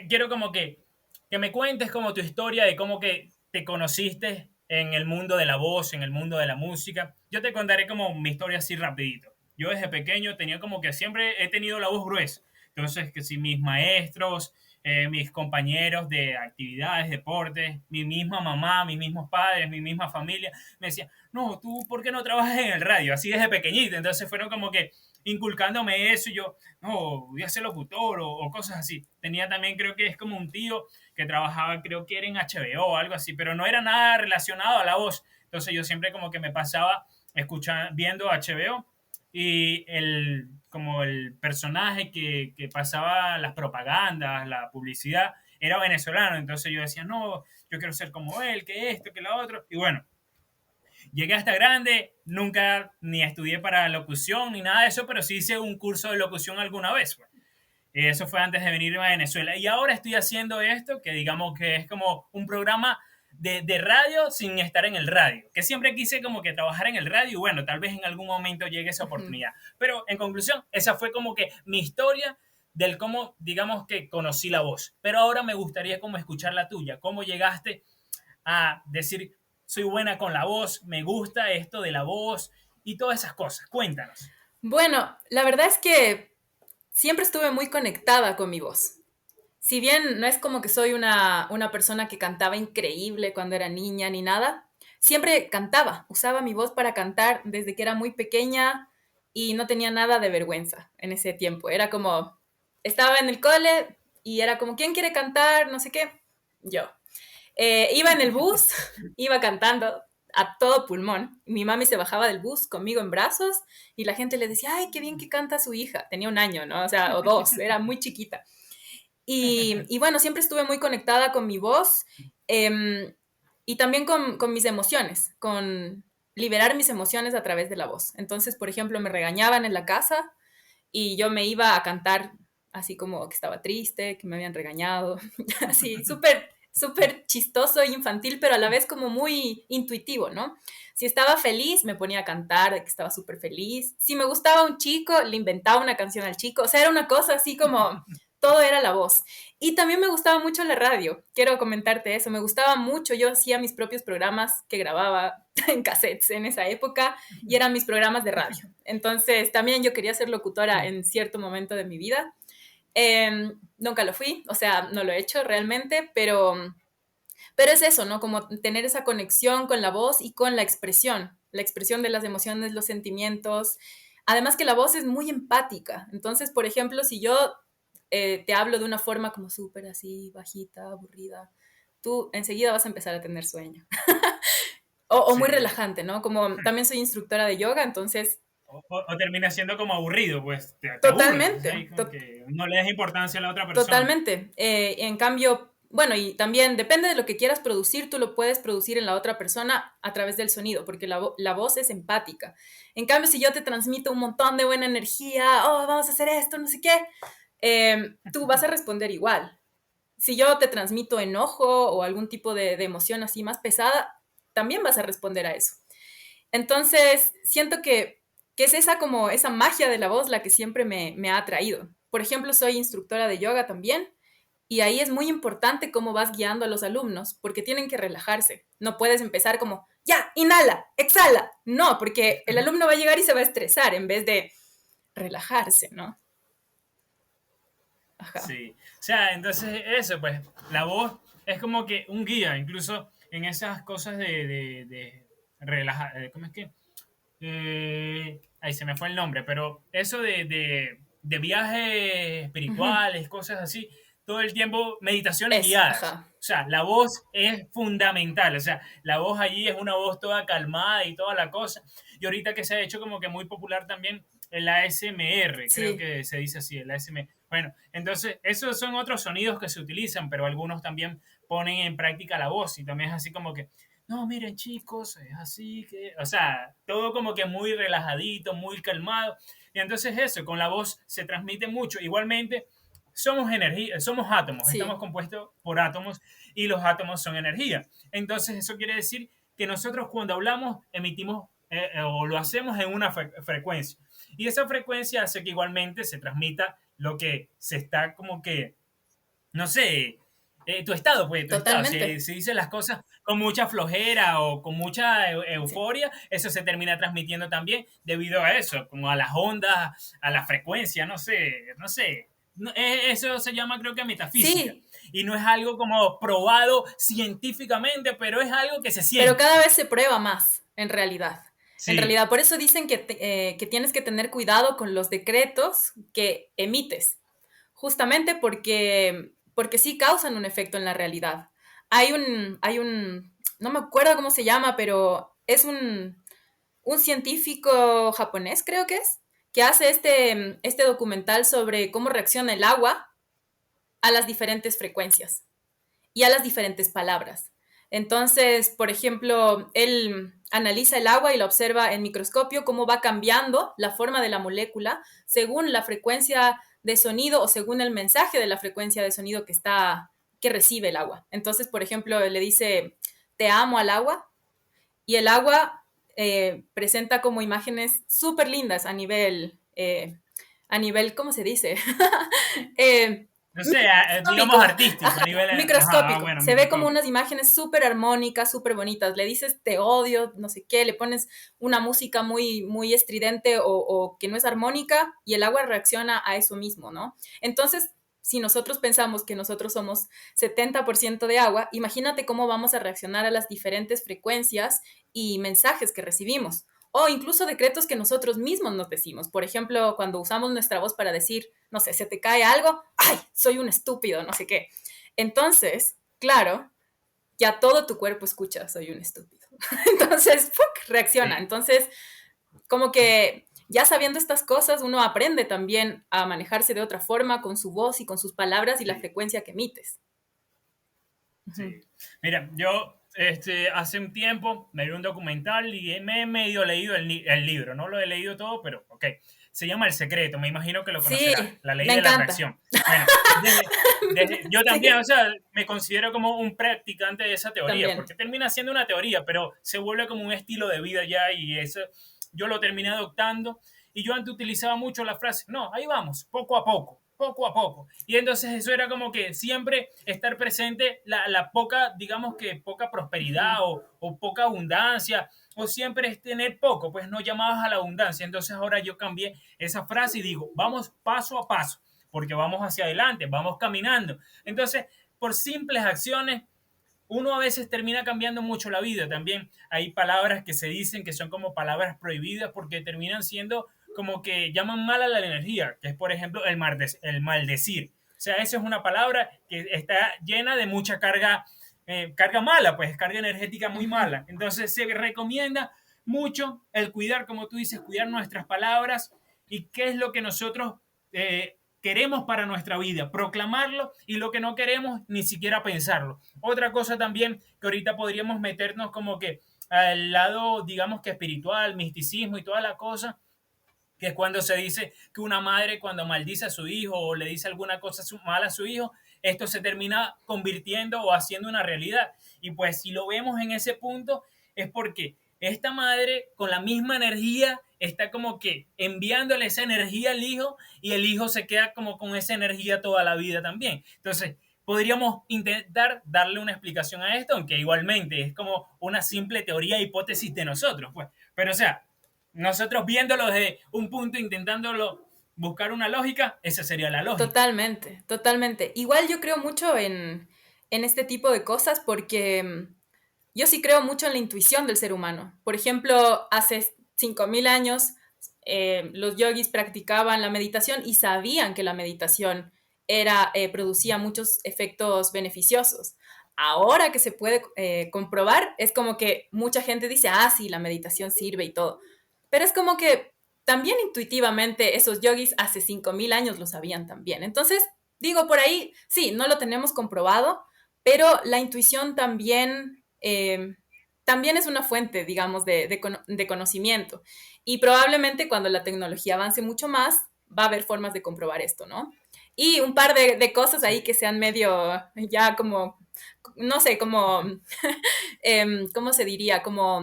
quiero como que me cuentes como tu historia de cómo que te conociste en el mundo de la voz, en el mundo de la música. Yo te contaré como mi historia así rapidito. Yo desde pequeño tenía como que siempre he tenido la voz gruesa. Entonces, que si mis maestros, mis compañeros de actividades, deportes, mi misma mamá, mis mismos padres, mi misma familia, me decían, no, tú, ¿por qué no trabajas en el radio? Así desde pequeñito. Entonces fueron como que inculcándome eso y yo, no, voy a ser locutor o cosas así. Tenía también, creo que es como un tío que trabajaba, creo que era en HBO o algo así, pero no era nada relacionado a la voz. Entonces yo siempre como que me pasaba escuchando, viendo HBO y como el personaje que pasaba las propagandas, la publicidad, era venezolano. Entonces yo decía, no, yo quiero ser como él, que esto, que lo otro. Y bueno, llegué hasta grande, nunca ni estudié para locución ni nada de eso, pero sí hice un curso de locución alguna vez. Pues. Eso fue antes de venirme a Venezuela. Y ahora estoy haciendo esto, que digamos que es como un programa de radio sin estar en el radio. Que siempre quise como que trabajar en el radio y bueno, tal vez en algún momento llegue esa Ujú. oportunidad. Pero en conclusión, esa fue como que mi historia del cómo, digamos que conocí la voz. Pero ahora me gustaría como escuchar la tuya. ¿Cómo llegaste a decir, soy buena con la voz, me gusta esto de la voz y todas esas cosas? Cuéntanos. Bueno, la verdad es que siempre estuve muy conectada con mi voz. Si bien no es como que soy una persona que cantaba increíble cuando era niña ni nada, siempre cantaba, usaba mi voz para cantar desde que era muy pequeña y no tenía nada de vergüenza en ese tiempo. Era como, estaba en el cole y era como, ¿quién quiere cantar? No sé qué. Yo. Iba en el bus, iba cantando a todo pulmón. Mi mami se bajaba del bus conmigo en brazos y la gente le decía, ay, qué bien que canta su hija. Tenía un año, ¿no? O sea, o dos, era muy chiquita. Y bueno, siempre estuve muy conectada con mi voz y también con mis emociones, con liberar mis emociones a través de la voz. Entonces, por ejemplo, me regañaban en la casa y yo me iba a cantar así como que estaba triste, que me habían regañado, así súper, súper chistoso e infantil, pero a la vez como muy intuitivo, ¿no? Si estaba feliz, me ponía a cantar de que estaba súper feliz. Si me gustaba un chico, le inventaba una canción al chico. O sea, era una cosa así como todo era la voz. Y también me gustaba mucho la radio. Quiero comentarte eso. Me gustaba mucho. Yo hacía mis propios programas que grababa en cassettes en esa época y eran mis programas de radio. Entonces, también yo quería ser locutora en cierto momento de mi vida. Nunca lo fui, o sea, no lo he hecho realmente, pero es eso, ¿no? Como tener esa conexión con la voz y con la expresión de las emociones, los sentimientos. Además que la voz es muy empática. Entonces, por ejemplo, si yo te hablo de una forma como súper así, bajita, aburrida, tú enseguida vas a empezar a tener sueño. O muy Sí. relajante, ¿no? Como también soy instructora de yoga, entonces O termina siendo como aburrido, pues te aburre. Entonces ahí totalmente, como que no le das importancia a la otra persona. totalmente. En cambio, bueno, y también depende de lo que quieras producir, tú lo puedes producir en la otra persona a través del sonido, porque la voz es empática. En cambio, si yo te transmito un montón de buena energía, oh, vamos a hacer esto, no sé qué, tú vas a responder igual. Si yo te transmito enojo o algún tipo de emoción así más pesada, también vas a responder a eso. Entonces, siento que es esa como esa magia de la voz la que siempre me ha atraído. Por ejemplo, soy instructora de yoga también y ahí es muy importante cómo vas guiando a los alumnos porque tienen que relajarse. No puedes empezar como, ya, inhala, exhala. No, porque el alumno va a llegar y se va a estresar en vez de relajarse, ¿no? Ajá. Sí. O sea, entonces eso, pues, la voz es como que un guía, incluso en esas cosas de relajar. ¿Cómo es que? Ahí se me fue el nombre, pero eso de viajes Ujú. espirituales, cosas así, todo el tiempo meditaciones Eso, guiadas. ajá. O sea, la voz es fundamental. O sea, la voz allí es una voz toda calmada y toda la cosa. Y ahorita que se ha hecho como que muy popular también el ASMR, creo Sí, que se dice así, el ASMR. Bueno, entonces esos son otros sonidos que se utilizan, pero algunos también ponen en práctica la voz y también es así como que no, miren chicos, es así que, o sea, todo como que muy relajadito, muy calmado. Y entonces eso, con la voz se transmite mucho. Igualmente, somos energía, somos átomos, estamos sí, compuestos por átomos y los átomos son energía. Entonces eso quiere decir que nosotros cuando hablamos emitimos o lo hacemos en una frecuencia. Y esa frecuencia hace que igualmente se transmita lo que se está como que no sé, tu estado, pues, tu estado. Si, totalmente. si dices las cosas con mucha flojera o con mucha Sí. euforia, eso se termina transmitiendo también debido a eso, como a las ondas, a la frecuencia, no sé, no sé. Eso se llama creo que metafísica. Sí, Y no es algo como probado científicamente, pero es algo que se pero siente. cada vez se prueba más, en realidad. En Sí, realidad, por eso dicen que tienes que tener cuidado con los decretos que emites, justamente porque sí causan un efecto en la realidad. No me acuerdo cómo se llama, pero es un científico japonés, creo que hace este documental sobre cómo reacciona el agua a las diferentes frecuencias y a las diferentes palabras. Entonces, por ejemplo, él analiza el agua y lo observa en microscopio, cómo va cambiando la forma de la molécula según la frecuencia de sonido o según el mensaje de la frecuencia de sonido que recibe el agua. Entonces, por ejemplo, le dice, te amo al agua, y el agua presenta como imágenes súper lindas a nivel, ¿cómo se dice? eh, no sé, Microscópico, digamos artístico, a ajá, nivel, ajá, microscópico. bueno, Se ve como microscopio. unas imágenes súper armónicas, súper bonitas. Le dices te odio, no sé qué, le pones una música muy, muy estridente o que no es armónica y el agua reacciona a eso mismo, ¿no? Entonces, si nosotros pensamos que nosotros somos 70% de agua, imagínate cómo vamos a reaccionar a las diferentes frecuencias y mensajes que recibimos. O incluso decretos que nosotros mismos nos decimos. Por ejemplo, cuando usamos nuestra voz para decir, no sé, se te cae algo, ay, soy un estúpido, no sé qué. Entonces, claro, ya todo tu cuerpo escucha, soy un estúpido. Entonces, ¡fuc! Reacciona. Sí. Entonces, como que ya sabiendo estas cosas, uno aprende también a manejarse de otra forma con su voz y con sus palabras y la Sí. frecuencia que emites. Ujú. Sí. Mira, yo hace un tiempo me vi un documental y me he medio leído el libro. No lo he leído todo, pero ok. Se llama El Secreto, me imagino que lo Sí, conocerás. La ley me de la encanta. atracción. Bueno, yo también, o Sí, sea, me considero como un practicante de esa teoría, también. porque termina siendo una teoría, pero se vuelve como un estilo de vida ya y eso yo lo terminé adoptando. Y yo antes utilizaba mucho la frase, no, ahí vamos, poco a poco, poco a poco. Y entonces eso era como que siempre estar presente la poca, digamos que poca Ujú. prosperidad o poca abundancia, o siempre es tener poco, pues no llamabas a la abundancia. Entonces ahora yo cambié esa frase y digo, vamos paso a paso, porque vamos hacia adelante, vamos caminando. Entonces, por simples acciones, uno a veces termina cambiando mucho la vida. También hay palabras que se dicen que son como palabras prohibidas porque terminan siendo como que llaman mal a la energía, que es por ejemplo el maldecir. O sea, esa es una palabra que está llena de mucha carga mala, pues carga energética muy Ujú. mala. Entonces se recomienda mucho el cuidar, como tú dices, cuidar nuestras palabras y qué es lo que nosotros queremos para nuestra vida, proclamarlo, y lo que no queremos ni siquiera pensarlo. Otra cosa también que ahorita podríamos meternos como que al lado, digamos que espiritual, misticismo y toda la cosa, que es cuando se dice que una madre cuando maldice a su hijo o le dice alguna cosa mala a su hijo, esto se termina convirtiendo o haciendo una realidad. Y pues si lo vemos en ese punto es porque esta madre con la misma energía está como que enviándole esa energía al hijo, y el hijo se queda como con esa energía toda la vida también. Entonces, podríamos intentar darle una explicación a esto, aunque igualmente es como una simple teoría e hipótesis de nosotros, pues. Pero o sea, nosotros viéndolo desde un punto, intentándolo buscar una lógica, esa sería la lógica. Totalmente, totalmente. Igual yo creo mucho en este tipo de cosas porque yo sí creo mucho en la intuición del ser humano. Por ejemplo, hace 5.000 años los yogis practicaban la meditación y sabían que la meditación producía muchos efectos beneficiosos. Ahora que se puede comprobar, es como que mucha gente dice, ah, sí, la meditación sirve y todo. Pero es como que también intuitivamente esos yogis hace 5.000 años lo sabían también. Entonces, digo, por ahí, sí, no lo tenemos comprobado, pero la intuición también es una fuente, digamos, de conocimiento. Y probablemente cuando la tecnología avance mucho más, va a haber formas de comprobar esto, ¿no? Y un par de cosas ahí Sí, que sean medio, ya como, no sé, como, ¿cómo se diría? Como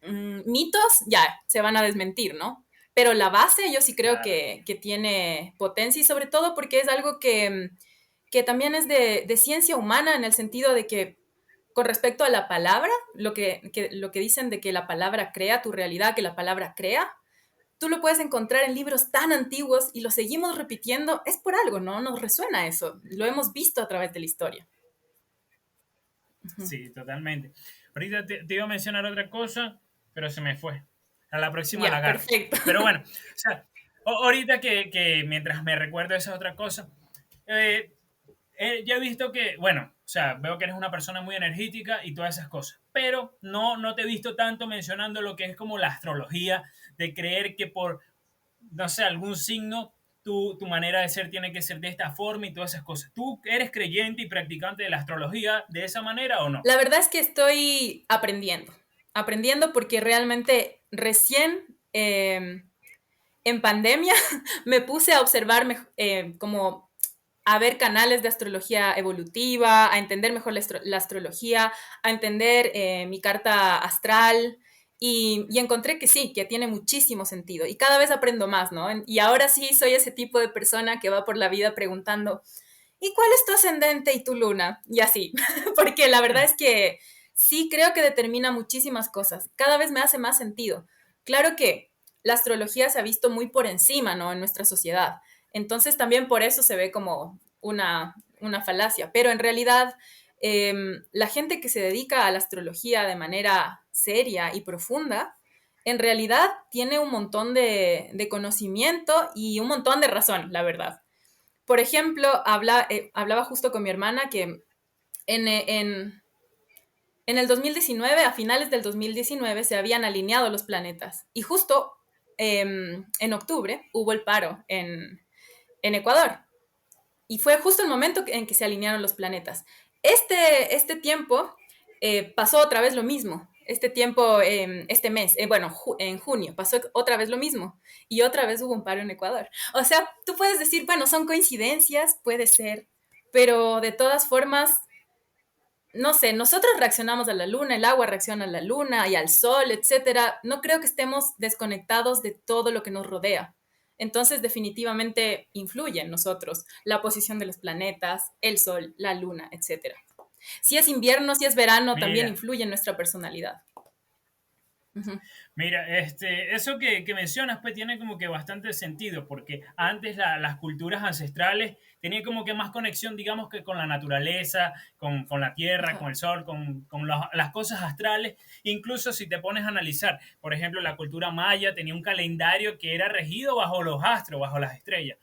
mitos, ya, se van a desmentir, ¿no? Pero la base yo sí creo claro. que tiene potencia, y sobre todo porque es algo que también es de ciencia humana, en el sentido de que con respecto a la palabra, lo que dicen de que la palabra crea tu realidad, que la palabra crea, tú lo puedes encontrar en libros tan antiguos y lo seguimos repitiendo, es por algo, ¿no? Nos resuena eso, lo hemos visto a través de la historia. Ujú. Sí, totalmente. Ahorita te iba a mencionar otra cosa, pero se me fue. A la próxima la Ya, agarro. perfecto. Pero bueno, o sea, ahorita que mientras me recuerdo esa otra cosa, eh, ya he visto que, bueno, o sea, veo que eres una persona muy energética y todas esas cosas, pero no te he visto tanto mencionando lo que es como la astrología, de creer que por, no sé, algún signo, tu manera de ser tiene que ser de esta forma y todas esas cosas. ¿Tú eres creyente y practicante de la astrología de esa manera o no? La verdad es que estoy aprendiendo porque realmente recién en pandemia me puse a observar como a ver canales de astrología evolutiva, a entender mejor la astrología, a entender mi carta astral, y encontré que sí, que tiene muchísimo sentido y cada vez aprendo más, ¿no? Y ahora sí soy ese tipo de persona que va por la vida preguntando, ¿y cuál es tu ascendente y tu luna? Y así, porque la verdad es que sí creo que determina muchísimas cosas. Cada vez me hace más sentido. Claro que la astrología se ha visto muy por encima, ¿no? En nuestra sociedad. Entonces también por eso se ve como una falacia. Pero en realidad, la gente que se dedica a la astrología de manera seria y profunda, en realidad tiene un montón de conocimiento y un montón de razón, la verdad. Por ejemplo, hablaba justo con mi hermana que en, en, en el 2019, a finales del 2019, se habían alineado los planetas. Y justo en octubre hubo el paro en Ecuador. Y fue justo el momento en que se alinearon los planetas. Este tiempo pasó otra vez lo mismo. Este tiempo, este mes, bueno, en junio, pasó otra vez lo mismo. Y otra vez hubo un paro en Ecuador. O sea, tú puedes decir, bueno, son coincidencias, puede ser, pero de todas formas, no sé, nosotros reaccionamos a la luna, el agua reacciona a la luna y al sol, etcétera. No creo que estemos desconectados de todo lo que nos rodea. Entonces, definitivamente influye en nosotros la posición de los planetas, el sol, la luna, etcétera. Si es invierno, si es verano, también Mira, influye en nuestra personalidad. Ujú. mira, eso que mencionas pues tiene como que bastante sentido, porque antes las culturas ancestrales tenía como que más conexión, digamos, que con la naturaleza, con la tierra, Ajá. con el sol, con las cosas astrales. Incluso si te pones a analizar, por ejemplo, la cultura maya tenía un calendario que era regido bajo los astros, bajo las estrellas.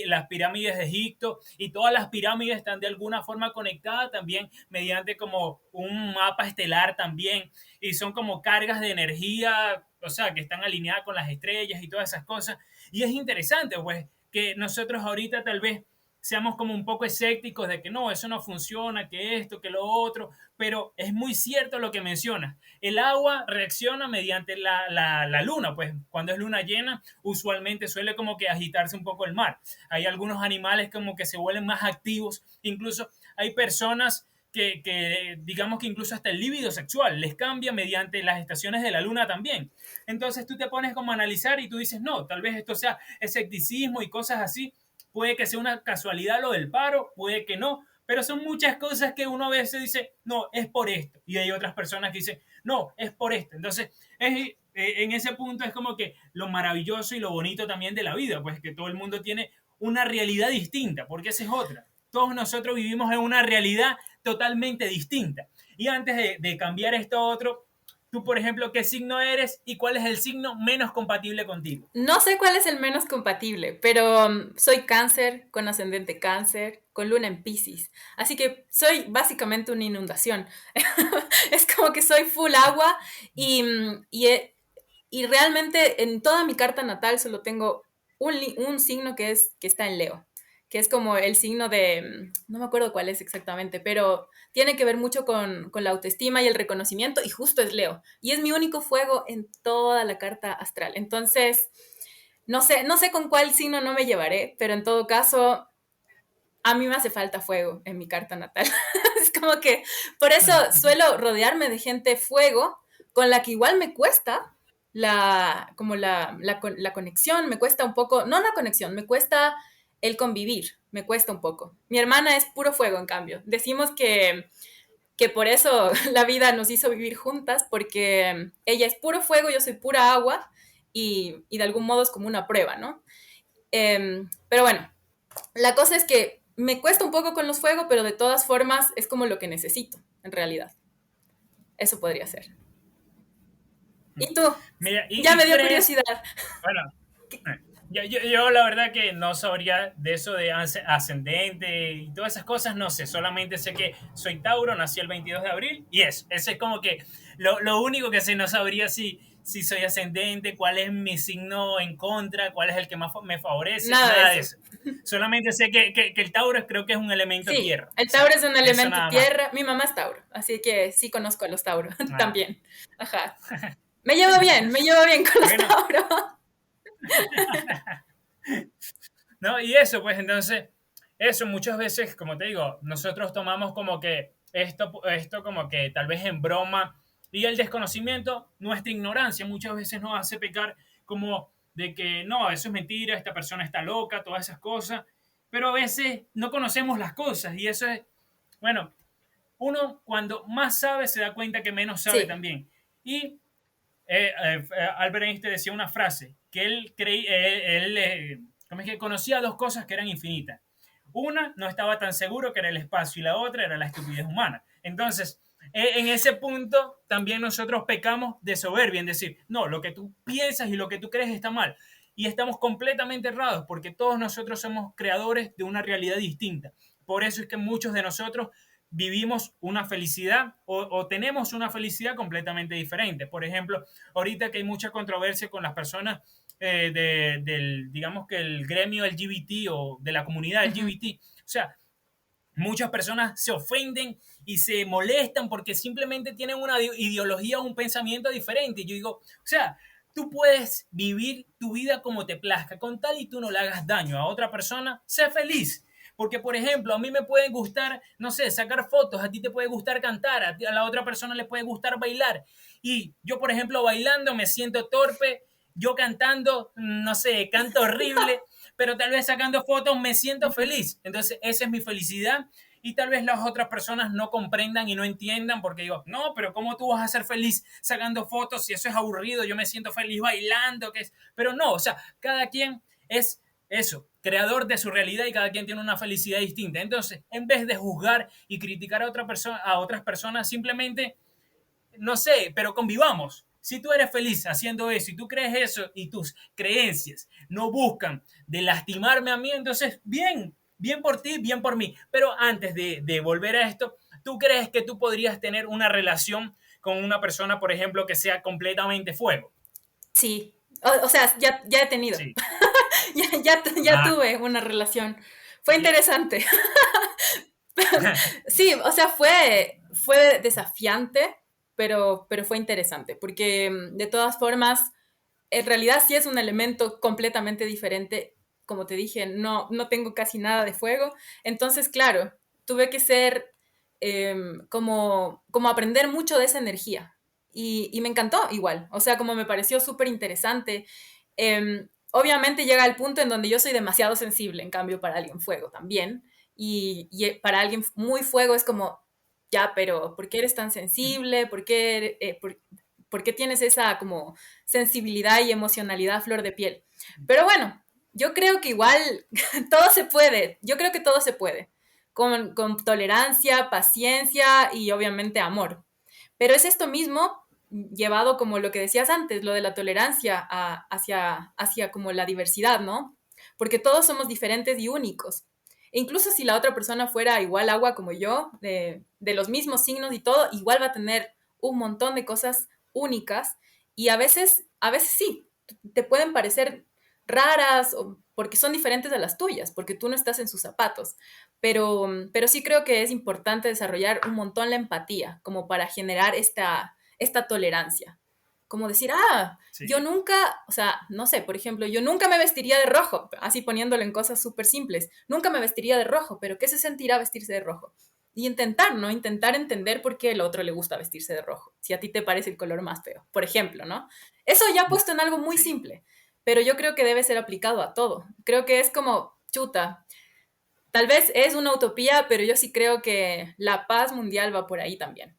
Las pirámides de Egipto y todas las pirámides están de alguna forma conectadas también mediante como un mapa estelar también, y son como cargas de energía, o sea, que están alineadas con las estrellas y todas esas cosas. Y es interesante, pues, que nosotros ahorita tal vez seamos como un poco escépticos de que no, eso no funciona, que esto, que lo otro, pero es muy cierto lo que mencionas. El agua reacciona mediante la luna, pues cuando es luna llena, usualmente suele como que agitarse un poco el mar. Hay algunos animales como que se vuelven más activos, incluso hay personas digamos que incluso hasta el líbido sexual les cambia mediante las estaciones de la luna también. Entonces tú te pones como a analizar y tú dices, no, tal vez esto sea escepticismo y cosas así, puede que sea una casualidad lo del paro, puede que no, pero son muchas cosas que uno a veces dice, no, es por esto, y hay otras personas que dicen, no, es por esto. Entonces, en ese punto es como que lo maravilloso y lo bonito también de la vida, pues que todo el mundo tiene una realidad distinta, porque esa es otra. Todos nosotros vivimos en una realidad totalmente distinta. Y antes de cambiar esto a otro, tú, por ejemplo, ¿qué signo eres y cuál es el signo menos compatible contigo? No sé cuál es el menos compatible, pero soy cáncer, con ascendente cáncer, con luna en Piscis. Así que soy básicamente una inundación. Es como que soy full agua y, y realmente en toda mi carta natal solo tengo un signo que está en Leo, que es como el signo de, no me acuerdo cuál es exactamente, pero tiene que ver mucho con la autoestima y el reconocimiento y justo es Leo. Y es mi único fuego en toda la carta astral. Entonces, no sé con cuál signo no me llevaré, pero en todo caso, a mí me hace falta fuego en mi carta natal. Es como que por eso suelo rodearme de gente fuego con la que igual me cuesta como la conexión, me cuesta un poco, no la conexión, me cuesta el convivir, me cuesta un poco. Mi hermana es puro fuego, en cambio. Decimos que por eso la vida nos hizo vivir juntas, porque ella es puro fuego, yo soy pura agua y de algún modo es como una prueba, ¿no? Pero bueno, la cosa es que me cuesta un poco con los fuegos, pero de todas formas es como lo que necesito, en realidad. Eso podría ser. ¿Y tú? Mira, Ya me y dio crees, curiosidad. bueno, yo la verdad que no sabría de eso de ascendente y todas esas cosas, no sé, solamente sé que soy Tauro, nací el 22 de abril y eso, ese es como que lo único que sé, no sabría si soy ascendente, cuál es mi signo en contra, cuál es el que más me favorece, Nada de nada de eso. eso. Solamente sé que el Tauro creo que es un elemento Sí, tierra, el o Tauro sea, es un eso elemento nada más. tierra. Mi mamá es Tauro, así que sí conozco a los Tauros Ah, también. Ajá. Me llevo bien con los bueno, Tauros. ¿no? Y eso, pues entonces, eso muchas veces, como te digo, nosotros tomamos como que esto como que tal vez en broma y el desconocimiento, nuestra ignorancia muchas veces nos hace pecar como de que no, eso es mentira, esta persona está loca, todas esas cosas, pero a veces no conocemos las cosas y eso es, bueno, uno cuando más sabe se da cuenta que menos sabe Sí, también. Y Albert Einstein decía una frase, que él, ¿cómo es que conocía dos cosas que eran infinitas? Una, no estaba tan seguro que era el espacio y la otra era la estupidez humana. Entonces, en ese punto también nosotros pecamos de soberbia, en decir, no, lo que tú piensas y lo que tú crees está mal. Y estamos completamente errados porque todos nosotros somos creadores de una realidad distinta. Por eso es que muchos de nosotros vivimos una felicidad o tenemos una felicidad completamente diferente. Por ejemplo, ahorita que hay mucha controversia con las personas del, digamos que el gremio LGBT o de la comunidad ujú, LGBT, o sea, muchas personas se ofenden y se molestan porque simplemente tienen una ideología o un pensamiento diferente. Y yo digo, o sea, tú puedes vivir tu vida como te plazca, con tal y tú no le hagas daño a otra persona, sé feliz. Porque, por ejemplo, a mí me puede gustar, no sé, sacar fotos, a ti te puede gustar cantar, a la otra persona le puede gustar bailar. Y yo, por ejemplo, bailando me siento torpe, yo cantando, no sé, canto horrible, pero tal vez sacando fotos me siento ujú. feliz. Entonces, esa es mi felicidad y tal vez las otras personas no comprendan y no entiendan porque digo, no, pero ¿cómo tú vas a ser feliz sacando fotos si eso es aburrido? Yo me siento feliz bailando, que es... Pero no, o sea, cada quien es eso, creador de su realidad y cada quien tiene una felicidad distinta. Entonces, en vez de juzgar y criticar a otra persona, a otras personas, simplemente, no sé, pero convivamos. Si tú eres feliz haciendo eso y tú crees eso y tus creencias no buscan de lastimarme a mí, entonces bien, bien por ti, bien por mí. Pero antes de volver a esto, ¿tú crees que tú podrías tener una relación con una persona, por ejemplo, que sea completamente fuego? Sí, o sea, ya he tenido, Sí. ya Ah, tuve una relación. Fue y- interesante. Sí, o sea, fue desafiante, pero fue interesante, porque de todas formas, en realidad sí es un elemento completamente diferente. Como te dije, no tengo casi nada de fuego. Entonces, claro, tuve que ser como aprender mucho de esa energía. Y me encantó igual. O sea, como me pareció súper interesante. Obviamente llega el punto en donde yo soy demasiado sensible, en cambio, para alguien fuego también. Y para alguien muy fuego es como, ya, pero ¿por qué eres tan sensible? ¿Por qué tienes esa como sensibilidad y emocionalidad a flor de piel? Pero bueno, yo creo que igual todo se puede, yo creo que todo se puede, con tolerancia, paciencia y obviamente amor. Pero es esto mismo llevado como lo que decías antes, lo de la tolerancia hacia como la diversidad, ¿no? Porque todos somos diferentes y únicos. E incluso si la otra persona fuera igual agua como yo, de los mismos signos y todo, igual va a tener un montón de cosas únicas y a veces sí, te pueden parecer raras porque son diferentes a las tuyas, porque tú no estás en sus zapatos. Pero sí creo que es importante desarrollar un montón la empatía, como para generar esta tolerancia. Como decir, yo sí. nunca, o sea, no sé, por ejemplo, yo nunca me vestiría de rojo, así poniéndolo en cosas súper simples. Nunca me vestiría de rojo, pero ¿qué se sentirá vestirse de rojo? Y intentar, ¿no? Intentar entender por qué el otro le gusta vestirse de rojo, si a ti te parece el color más feo, por ejemplo, ¿no? Eso ya puesto en algo muy Sí. simple, pero yo creo que debe ser aplicado a todo. Creo que es como, chuta, tal vez es una utopía, pero yo sí creo que la paz mundial va por ahí también.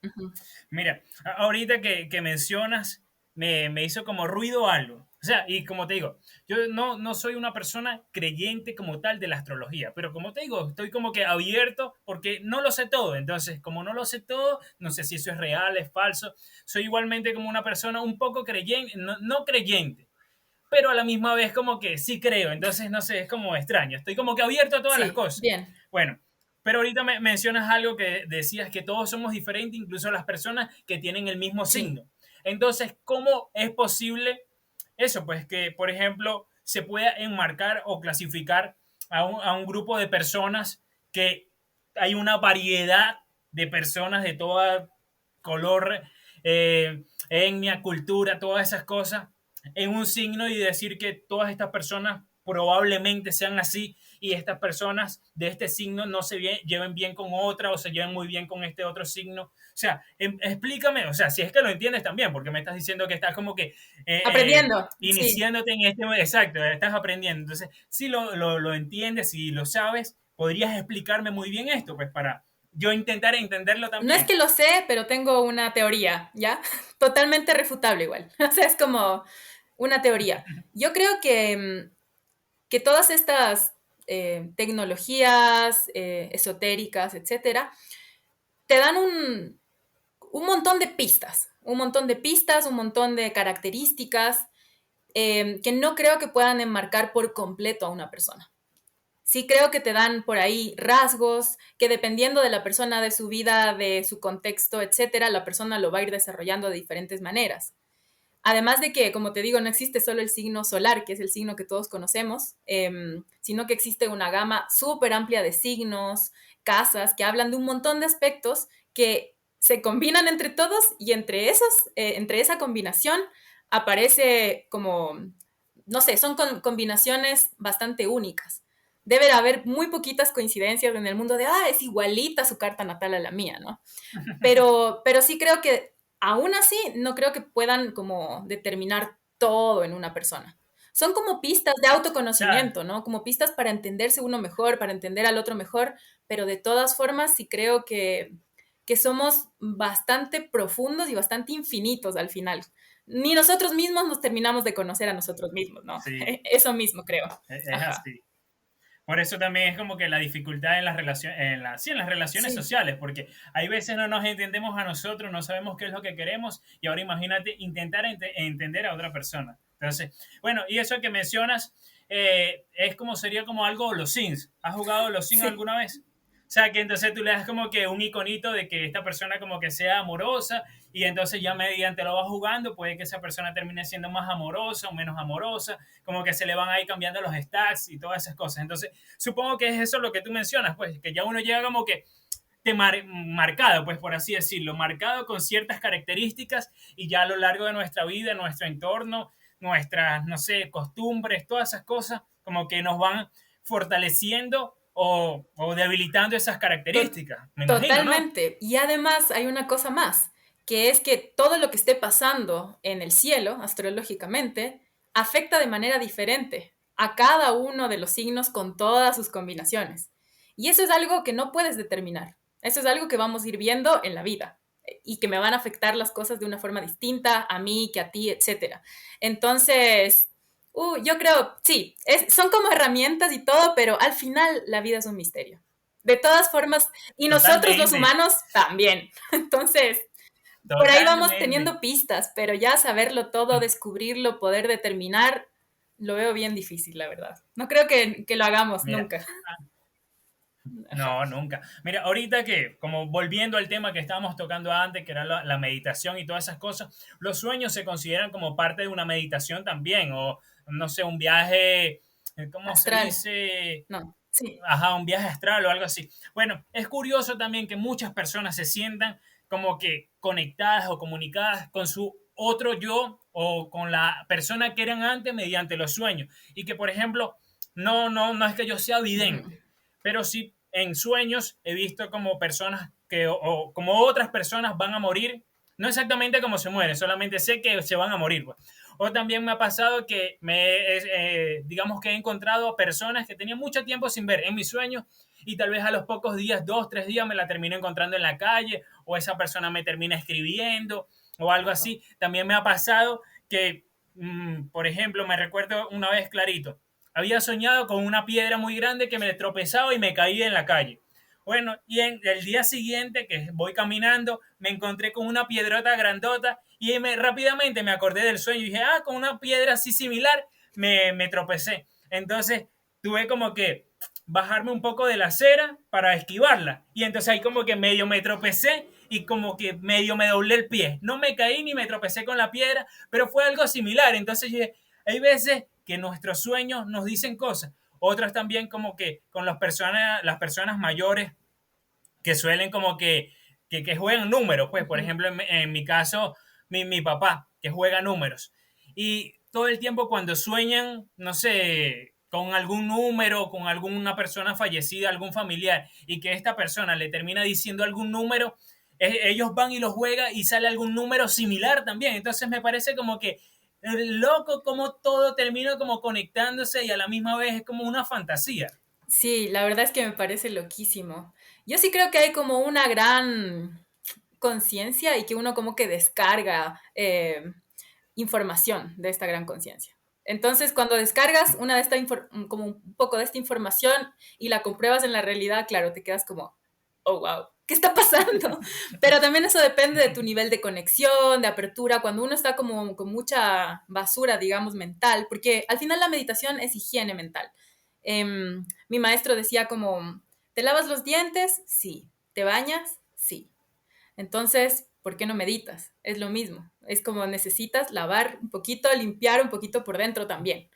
Ujú. Mira, ahorita que mencionas, me hizo como ruido algo. O sea, y como te digo, yo no soy una persona creyente como tal de la astrología, pero como te digo, estoy como que abierto porque no lo sé todo. Entonces, como no lo sé todo, no sé si eso es real, es falso. Soy igualmente como una persona un poco creyente, no creyente, pero a la misma vez como que sí creo. Entonces, no sé, es como extraño. Estoy como que abierto a todas las Sí, cosas. bien. Bueno, pero ahorita me mencionas algo que decías que todos somos diferentes, incluso las personas que tienen el mismo Sí. signo. Entonces, ¿cómo es posible eso? Pues que, por ejemplo, se pueda enmarcar o clasificar a un grupo de personas que hay una variedad de personas de todo color, etnia, cultura, todas esas cosas en un signo y decir que todas estas personas probablemente sean así y estas personas de este signo no se lleven bien con otra o se lleven muy bien con este otro signo. O sea, explícame, o sea, si es que lo entiendes también, porque me estás diciendo que estás como que Aprendiendo, sí. iniciándote en este, exacto, estás aprendiendo. Entonces, si lo entiendes, si lo sabes, podrías explicarme muy bien esto, pues para yo intentar entenderlo No es también. que lo sé, pero tengo una teoría, ¿ya? Totalmente refutable igual. O sea, es como una teoría. Yo creo que todas estas tecnologías esotéricas, etcétera, te dan un montón de pistas, un montón de pistas, un montón de características que no creo que puedan enmarcar por completo a una persona. Sí creo que te dan por ahí rasgos que dependiendo de la persona, de su vida, de su contexto, etcétera, la persona lo va a ir desarrollando de diferentes maneras. Además de que, como te digo, no existe solo el signo solar, que es el signo que todos conocemos, sino que existe una gama súper amplia de signos, casas, que hablan de un montón de aspectos que se combinan entre todos y entre esa combinación aparece como, no sé, son combinaciones bastante únicas. Debe haber muy poquitas coincidencias en el mundo de, es igualita su carta natal a la mía, ¿no? Pero sí creo que aún así no creo que puedan como determinar todo en una persona. Son como pistas de O sea, autoconocimiento, ¿no? Como pistas para entenderse uno mejor, para entender al otro mejor, pero de todas formas sí creo que somos bastante profundos y bastante infinitos al final. Ni nosotros mismos nos terminamos de conocer a nosotros mismos, ¿no? Sí, Eso mismo creo. es Ajá. así. Por eso también es como que la dificultad en las relaciones, sí, en las relaciones Sí, sociales, porque hay veces no nos entendemos a nosotros, no sabemos qué es lo que queremos, y ahora imagínate intentar entender a otra persona. Entonces, bueno, y eso que mencionas es como sería como algo los Sims. ¿Has jugado los Sims sí. alguna vez? O sea, que entonces tú le das como que un iconito de que esta persona como que sea amorosa y entonces ya mediante lo vas jugando puede que esa persona termine siendo más amorosa o menos amorosa, como que se le van a ir cambiando los stats y todas esas cosas. Entonces, supongo que es eso lo que tú mencionas, pues, que ya uno llega como que marcado, pues por así decirlo, marcado con ciertas características y ya a lo largo de nuestra vida, nuestro entorno, nuestras, no sé, costumbres, todas esas cosas, como que nos van fortaleciendo o debilitando esas To- características, me imagino, ¿no? Totalmente. Y además hay una cosa más, que es que todo lo que esté pasando en el cielo, astrológicamente, afecta de manera diferente a cada uno de los signos con todas sus combinaciones. Y eso es algo que no puedes determinar. Eso es algo que vamos a ir viendo en la vida y que me van a afectar las cosas de una forma distinta a mí, que a ti, etcétera. Entonces, yo creo, sí, son como herramientas y todo, pero al final la vida es un misterio. De todas formas, y nosotros los Totalmente, humanos también. Entonces, por ahí vamos totalmente. teniendo pistas, pero ya saberlo todo, descubrirlo, poder determinar, lo veo bien difícil, la verdad. No creo que lo hagamos Mira, nunca. Ajá. no, nunca. Mira, ahorita que, como volviendo al tema que estábamos tocando antes, que era la meditación y todas esas cosas, los sueños se consideran como parte de una meditación también, o no sé, un viaje, ¿cómo se Astral, dice? no, sí. Ajá, un viaje astral o algo así. Bueno, es curioso también que muchas personas se sientan como que conectadas o comunicadas con su otro yo o con la persona que eran antes mediante los sueños. Y que, por ejemplo, no es que yo sea Ujú. vidente, pero sí en sueños he visto como personas que, o como otras personas van a morir, no exactamente como se mueren, solamente sé que se van a morir. Pues. O también me ha pasado que digamos que he encontrado personas que tenía mucho tiempo sin ver en mis sueños y tal vez a los pocos días, 2, 3 días, me la termino encontrando en la calle o esa persona me termina escribiendo o algo así. También me ha pasado que, por ejemplo, me recuerdo una vez clarito, había soñado con una piedra muy grande que me tropezaba y me caía en la calle. Bueno, y en el día siguiente que voy caminando, me encontré con una piedrota grandota y rápidamente me acordé del sueño y dije, con una piedra así similar me tropecé. Entonces tuve como que bajarme un poco de la acera para esquivarla. Y entonces ahí como que medio me tropecé y como que medio me doblé el pie. No me caí ni me tropecé con la piedra, pero fue algo similar. Entonces dije, hay veces que nuestros sueños nos dicen cosas. Otras también como que con las personas mayores que suelen como que juegan números, pues por Ujú. ejemplo en mi caso, mi papá, que juega números. Y todo el tiempo cuando sueñan, no sé, con algún número, con alguna persona fallecida, algún familiar, y que esta persona le termina diciendo algún número, ellos van y lo juegan y sale algún número similar también. Entonces me parece como que loco como todo termina como conectándose y a la misma vez es como una fantasía. Sí, la verdad es que me parece loquísimo. Yo sí creo que hay como una gran conciencia y que uno como que descarga información de esta gran conciencia. Entonces, cuando descargas una de esta como un poco de esta información y la compruebas en la realidad, claro, te quedas como, oh, wow, ¿qué está pasando? Pero también eso depende de tu nivel de conexión, de apertura, cuando uno está como con mucha basura, digamos, mental, porque al final la meditación es higiene mental. Mi maestro decía como, ¿te lavas los dientes? Sí. ¿Te bañas? Sí. Entonces, ¿por qué no meditas? Es lo mismo. Es como necesitas lavar un poquito, limpiar un poquito por dentro también.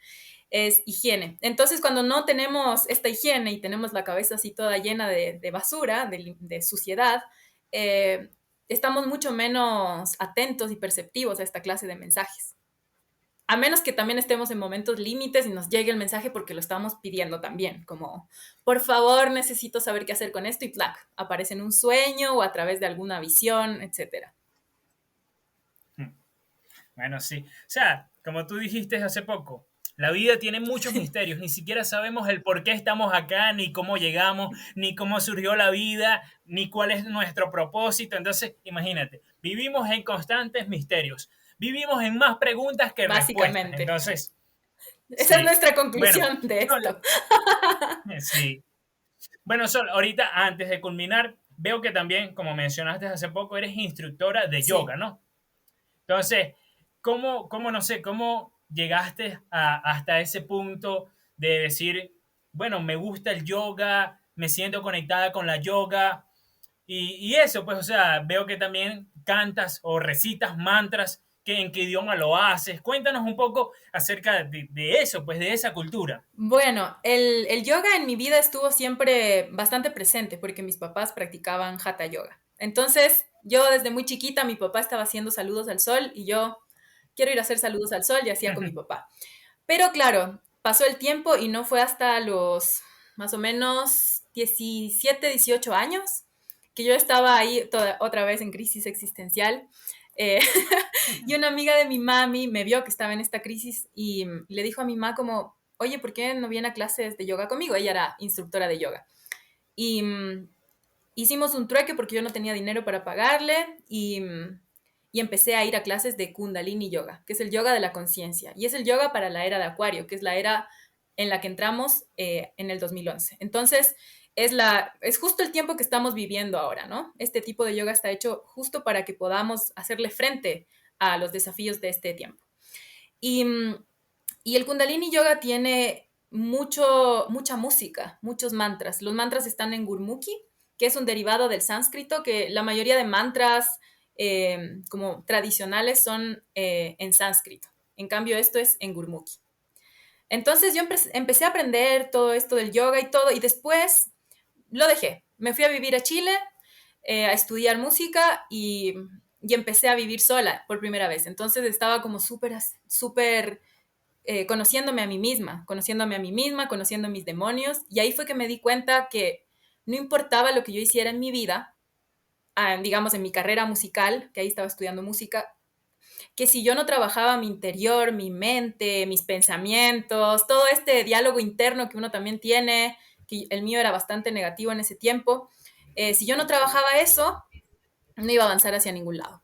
Es higiene. Entonces, cuando no tenemos esta higiene y tenemos la cabeza así toda llena de basura, de suciedad, eh, estamos mucho menos atentos y perceptivos a esta clase de mensajes. A menos que también estemos en momentos límites y nos llegue el mensaje porque lo estamos pidiendo también, como, por favor, necesito saber qué hacer con esto y ¡plac! Aparece en un sueño o a través de alguna visión, etcétera. Bueno, sí. O sea, como tú dijiste hace poco, La vida tiene muchos misterios, ni siquiera sabemos el por qué estamos acá, ni cómo llegamos, ni cómo surgió la vida, ni cuál es nuestro propósito. Entonces, imagínate, vivimos en constantes misterios, vivimos en más preguntas que respuestas. Básicamente. Entonces, Esa es sí. nuestra Bueno, conclusión de Sol, esto. sí. Bueno, Sol, ahorita antes de culminar, veo que también, como mencionaste hace poco, eres instructora de yoga, Sí. ¿no? Entonces, no sé, cómo llegaste hasta ese punto de decir, bueno, me gusta el yoga, me siento conectada con la yoga y eso, pues, o sea, veo que también cantas o recitas mantras, ¿en qué idioma lo haces? Cuéntanos un poco acerca de eso, pues, de esa cultura. Bueno, el yoga en mi vida estuvo siempre bastante presente porque mis papás practicaban hatha yoga. Entonces, yo desde muy chiquita, mi papá estaba haciendo saludos al sol y yo quiero ir a hacer saludos al sol y hacía con mi papá. Pero claro, pasó el tiempo y no fue hasta los más o menos 17, 18 años que yo estaba ahí otra vez en crisis existencial. Eh, y una amiga de mi mami me vio que estaba en esta crisis y le dijo a mi mamá como, oye, ¿por qué no viene a clases de yoga conmigo? Ella era instructora de yoga. Y hicimos un trueque porque yo no tenía dinero para pagarle y empecé a ir a clases de Kundalini Yoga, que es el yoga de la conciencia. Y es el yoga para la era de Acuario, que es la era en la que entramos en el 2011. Entonces, es justo el tiempo que estamos viviendo ahora, ¿no? Este tipo de yoga está hecho justo para que podamos hacerle frente a los desafíos de este tiempo. Y, y el Kundalini Yoga tiene mucha música, muchos mantras. Los mantras están en Gurmukhi, que es un derivado del sánscrito, que la mayoría de mantras como tradicionales son en sánscrito. En cambio, esto es en Gurmukhi. Entonces yo empecé a aprender todo esto del yoga y todo, y después lo dejé. Me fui a vivir a Chile, a estudiar música y empecé a vivir sola por primera vez. Entonces estaba como súper conociéndome a mí misma, conociendo mis demonios. Y ahí fue que me di cuenta que no importaba lo que yo hiciera en mi vida, digamos en mi carrera musical, que ahí estaba estudiando música, que si yo no trabajaba mi interior, mi mente, mis pensamientos, todo este diálogo interno que uno también tiene, que el mío era bastante negativo en ese tiempo, si yo no trabajaba eso, no iba a avanzar hacia ningún lado.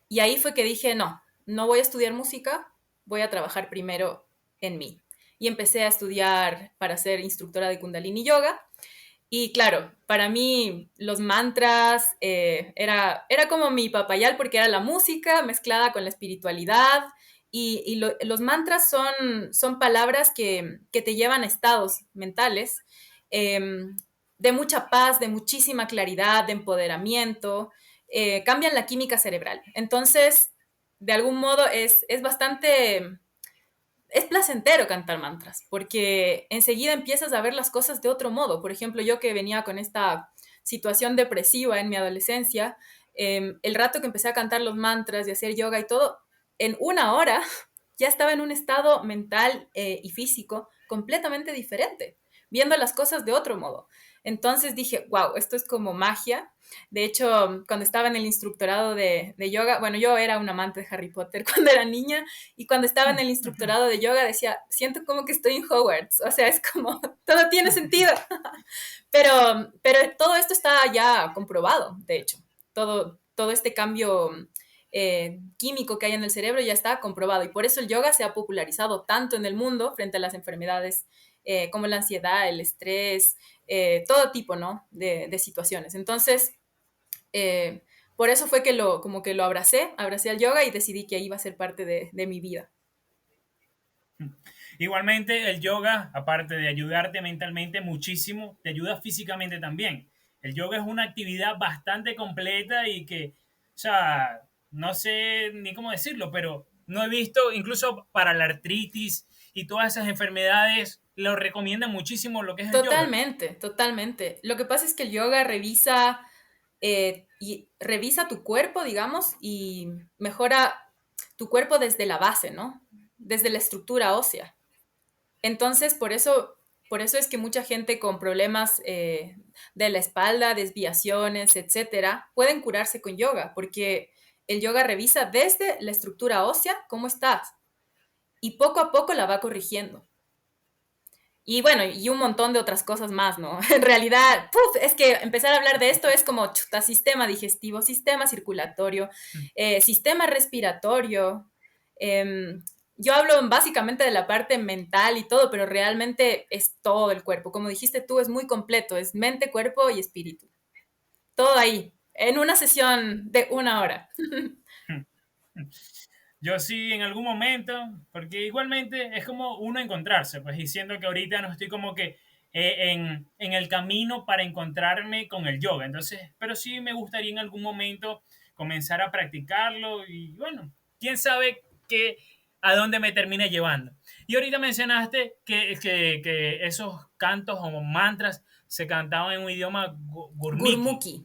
Y ahí fue que dije, no voy a estudiar música, voy a trabajar primero en mí. Y empecé a estudiar para ser instructora de Kundalini Yoga. Y claro, para mí los mantras era como mi papayal porque era la música mezclada con la espiritualidad. Los mantras son palabras que te llevan a estados mentales eh, de mucha paz, de muchísima claridad, de empoderamiento, cambian la química cerebral. Entonces, de algún modo es bastante, es placentero cantar mantras, porque enseguida empiezas a ver las cosas de otro modo. Por ejemplo, yo que venía con esta situación depresiva en mi adolescencia, el rato que empecé a cantar los mantras y hacer yoga y todo, en una hora ya estaba en un estado mental y físico completamente diferente, viendo las cosas de otro modo. Entonces dije, wow, esto es como magia. De hecho, cuando estaba en el instructorado de yoga, bueno, yo era un amante de Harry Potter cuando era niña, y cuando estaba en el instructorado de yoga decía, siento como que estoy en Hogwarts, o sea, es como, todo tiene sentido. Pero todo esto está ya comprobado, de hecho, todo este cambio químico que hay en el cerebro ya está comprobado, y por eso el yoga se ha popularizado tanto en el mundo frente a las enfermedades como la ansiedad, el estrés, todo tipo, ¿no? de situaciones. Entonces, por eso fue que como que lo abracé al yoga y decidí que iba a ser parte de mi vida. Igualmente, el yoga, aparte de ayudarte mentalmente muchísimo, te ayuda físicamente también. El yoga es una actividad bastante completa y que, o sea, no sé ni cómo decirlo, pero no he visto, incluso para la artritis y todas esas enfermedades, lo recomiendan muchísimo lo que es el yoga. Totalmente, totalmente. Lo que pasa es que el yoga revisa tu cuerpo, digamos, y mejora tu cuerpo desde la base, ¿no? Desde la estructura ósea. Entonces, por eso es que mucha gente con problemas de la espalda, desviaciones, etcétera, pueden curarse con yoga, porque el yoga revisa desde la estructura ósea cómo estás. y poco a poco la va corrigiendo. Y bueno, y un montón de otras cosas más, ¿no? En realidad, es que empezar a hablar de esto es como chuta, sistema digestivo, sistema circulatorio, sistema respiratorio. Yo hablo básicamente de la parte mental y todo, pero realmente es todo el cuerpo. Como dijiste tú, es muy completo, es mente, cuerpo y espíritu. Todo ahí, en una sesión de 1 hora. Yo sí en algún momento, porque igualmente es como uno encontrarse, pues diciendo que ahorita no estoy como que en el camino para encontrarme con el yoga. Entonces, pero sí me gustaría en algún momento comenzar a practicarlo y bueno, quién sabe qué, a dónde me termine llevando. Y ahorita mencionaste que esos cantos o mantras se cantaban en un idioma gurmiki, Gurmukhi.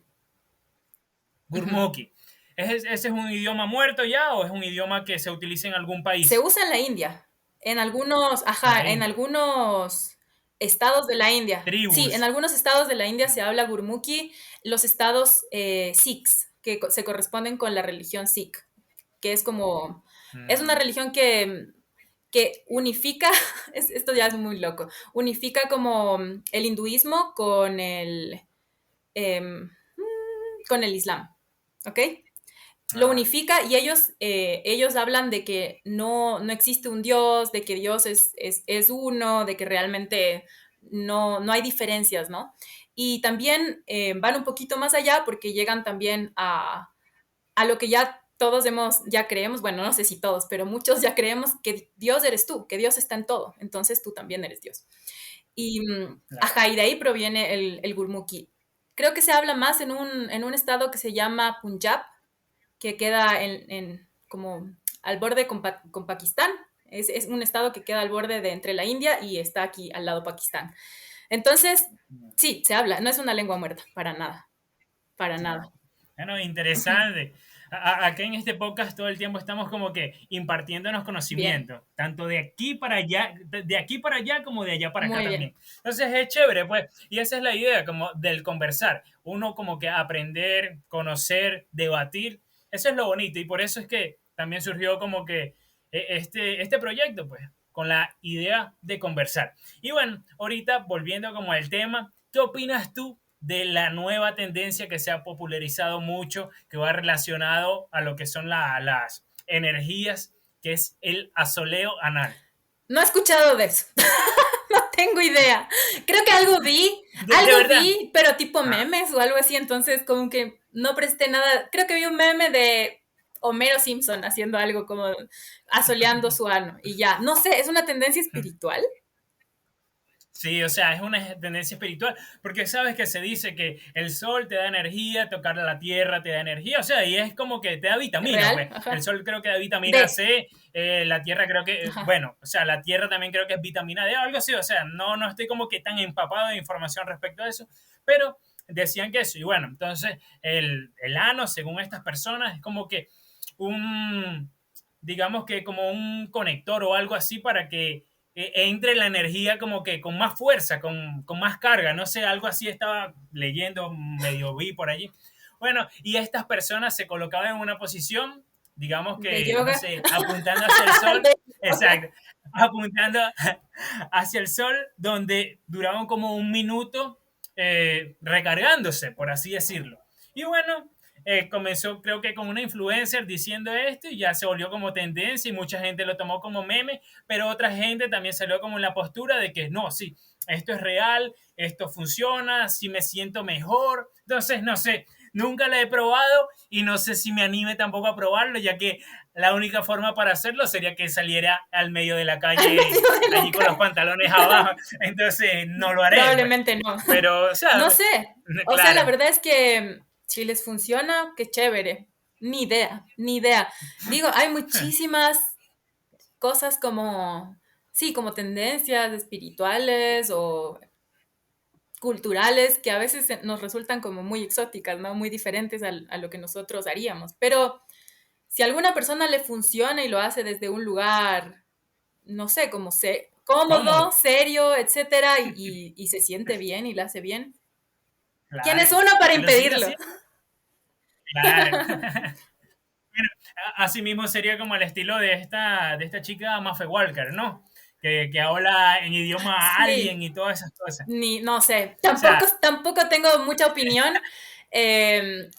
Ujú. gurmukhi. ¿Ese es un idioma muerto ya o es un idioma que se utiliza en algún Se país? usa en la India, en algunos, En la ajá, en India. algunos estados de la India. Sí, en Tribus. algunos estados de la India se habla Gurmukhi, los estados Sikhs, que se corresponden con la religión Sikh, que es como, es una Mm, religión que unifica, esto ya es muy loco, unifica como el hinduismo con el islam, ¿ok? Lo ah, unifica y ellos hablan de que no existe un Dios, de que Dios es uno, de que realmente no hay diferencias, ¿no? Y también van un poquito más allá porque llegan también a lo que ya todos ya creemos, bueno, no sé si todos, pero muchos ya creemos que Dios eres tú, que Dios está en todo, entonces tú también eres Dios. Y, claro. ajá, y de ahí proviene el Gurmukhi. Creo que se habla más en un estado que se llama Punjab, que queda como al borde con Pakistán. Es un estado que queda al borde de entre la India y está aquí al lado Pakistán. Entonces, sí, se habla, no es una lengua muerta, para nada, para nada. No. Bueno, interesante. Acá en este podcast todo el tiempo estamos como que impartiéndonos Bien, conocimiento, tanto de aquí para allá, de aquí para allá como de allá para acá muy bien. también. Entonces es chévere, pues, y esa es la idea como del conversar, uno como que aprender, conocer, debatir, eso es lo bonito y por eso es que también surgió como que este proyecto, pues, con la idea de conversar. Y bueno, ahorita volviendo como al tema, ¿qué opinas tú de la nueva tendencia que se ha popularizado mucho, que va relacionado a lo que son las energías, que es el asoleo anal? No he escuchado de eso. No tengo idea. Creo que De verdad. pero tipo Ah, memes o algo así, entonces como que no presté nada. Creo que vi un meme de Homero Simpson haciendo algo como asoleando su ano y ya. No sé, es una tendencia espiritual. sí, o sea, es una tendencia espiritual, porque sabes que se dice que el sol te da energía, tocar la tierra te da energía, o sea, y es como que te da vitamina, Real, pues el ajá. sol creo que da vitamina D, C, la tierra creo que, ajá. bueno, o sea, la tierra también creo que es vitamina D, algo así, o sea, no estoy como que tan empapado de información respecto a eso, pero decían que eso, y bueno, entonces el ano, según estas personas, es como que un, digamos que como un conector o algo así para que entre la energía como que con más fuerza, con más carga, no sé, algo así estaba leyendo, medio vi por allí. Bueno, y estas personas se colocaban en una posición, digamos De que, no yoga. sé, apuntando hacia el sol, De yoga. exacto, apuntando hacia el sol, donde duraban como un minuto recargándose, por así decirlo. Y bueno, comenzó creo que con una influencer diciendo esto y ya se volvió como tendencia y mucha gente lo tomó como meme, pero otra gente también salió como en la postura de que no, sí, esto es real, esto funciona, sí me siento mejor. Entonces, no sé, nunca la he probado y no sé si me anime tampoco a probarlo, ya que la única forma para hacerlo sería que saliera al medio de la Al calle medio de la allí con los calle. pantalones abajo. Entonces, no lo haré, pues. Probablemente no. Pero, o sea, No sé. O sea, la claro. verdad es que si les funciona, qué chévere. Ni idea, ni idea. Digo, hay muchísimas cosas como, sí, como tendencias espirituales o culturales que a veces nos resultan como muy exóticas, ¿no? Muy diferentes a lo que nosotros haríamos. Pero si a alguna persona le funciona y lo hace desde un lugar, no sé, como cómodo, Cómodo. serio, etcétera, y se siente bien y la hace bien, ¿quién Claro. es uno para Y lo sigue impedirlo? haciendo. Claro. Bueno, así mismo sería como el estilo de esta chica Maffe Walker, ¿no? Que habla en idioma alien Sí, y todas esas cosas. ni, no sé, O sea, tampoco tengo mucha opinión.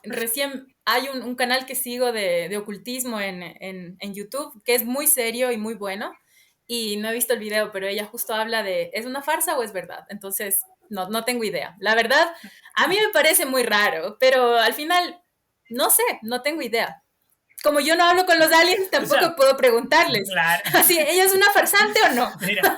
Recién hay un canal que sigo de ocultismo en YouTube, que es muy serio y muy bueno, y no he visto el video, pero ella justo habla de, ¿es una farsa o es verdad? Entonces, no tengo idea. La verdad, a mí me parece muy raro, pero al final, no sé, no tengo idea. Como yo no hablo con los aliens, o sea, tampoco puedo preguntarles. claro, Así, ¿ella es una farsante o no? mira,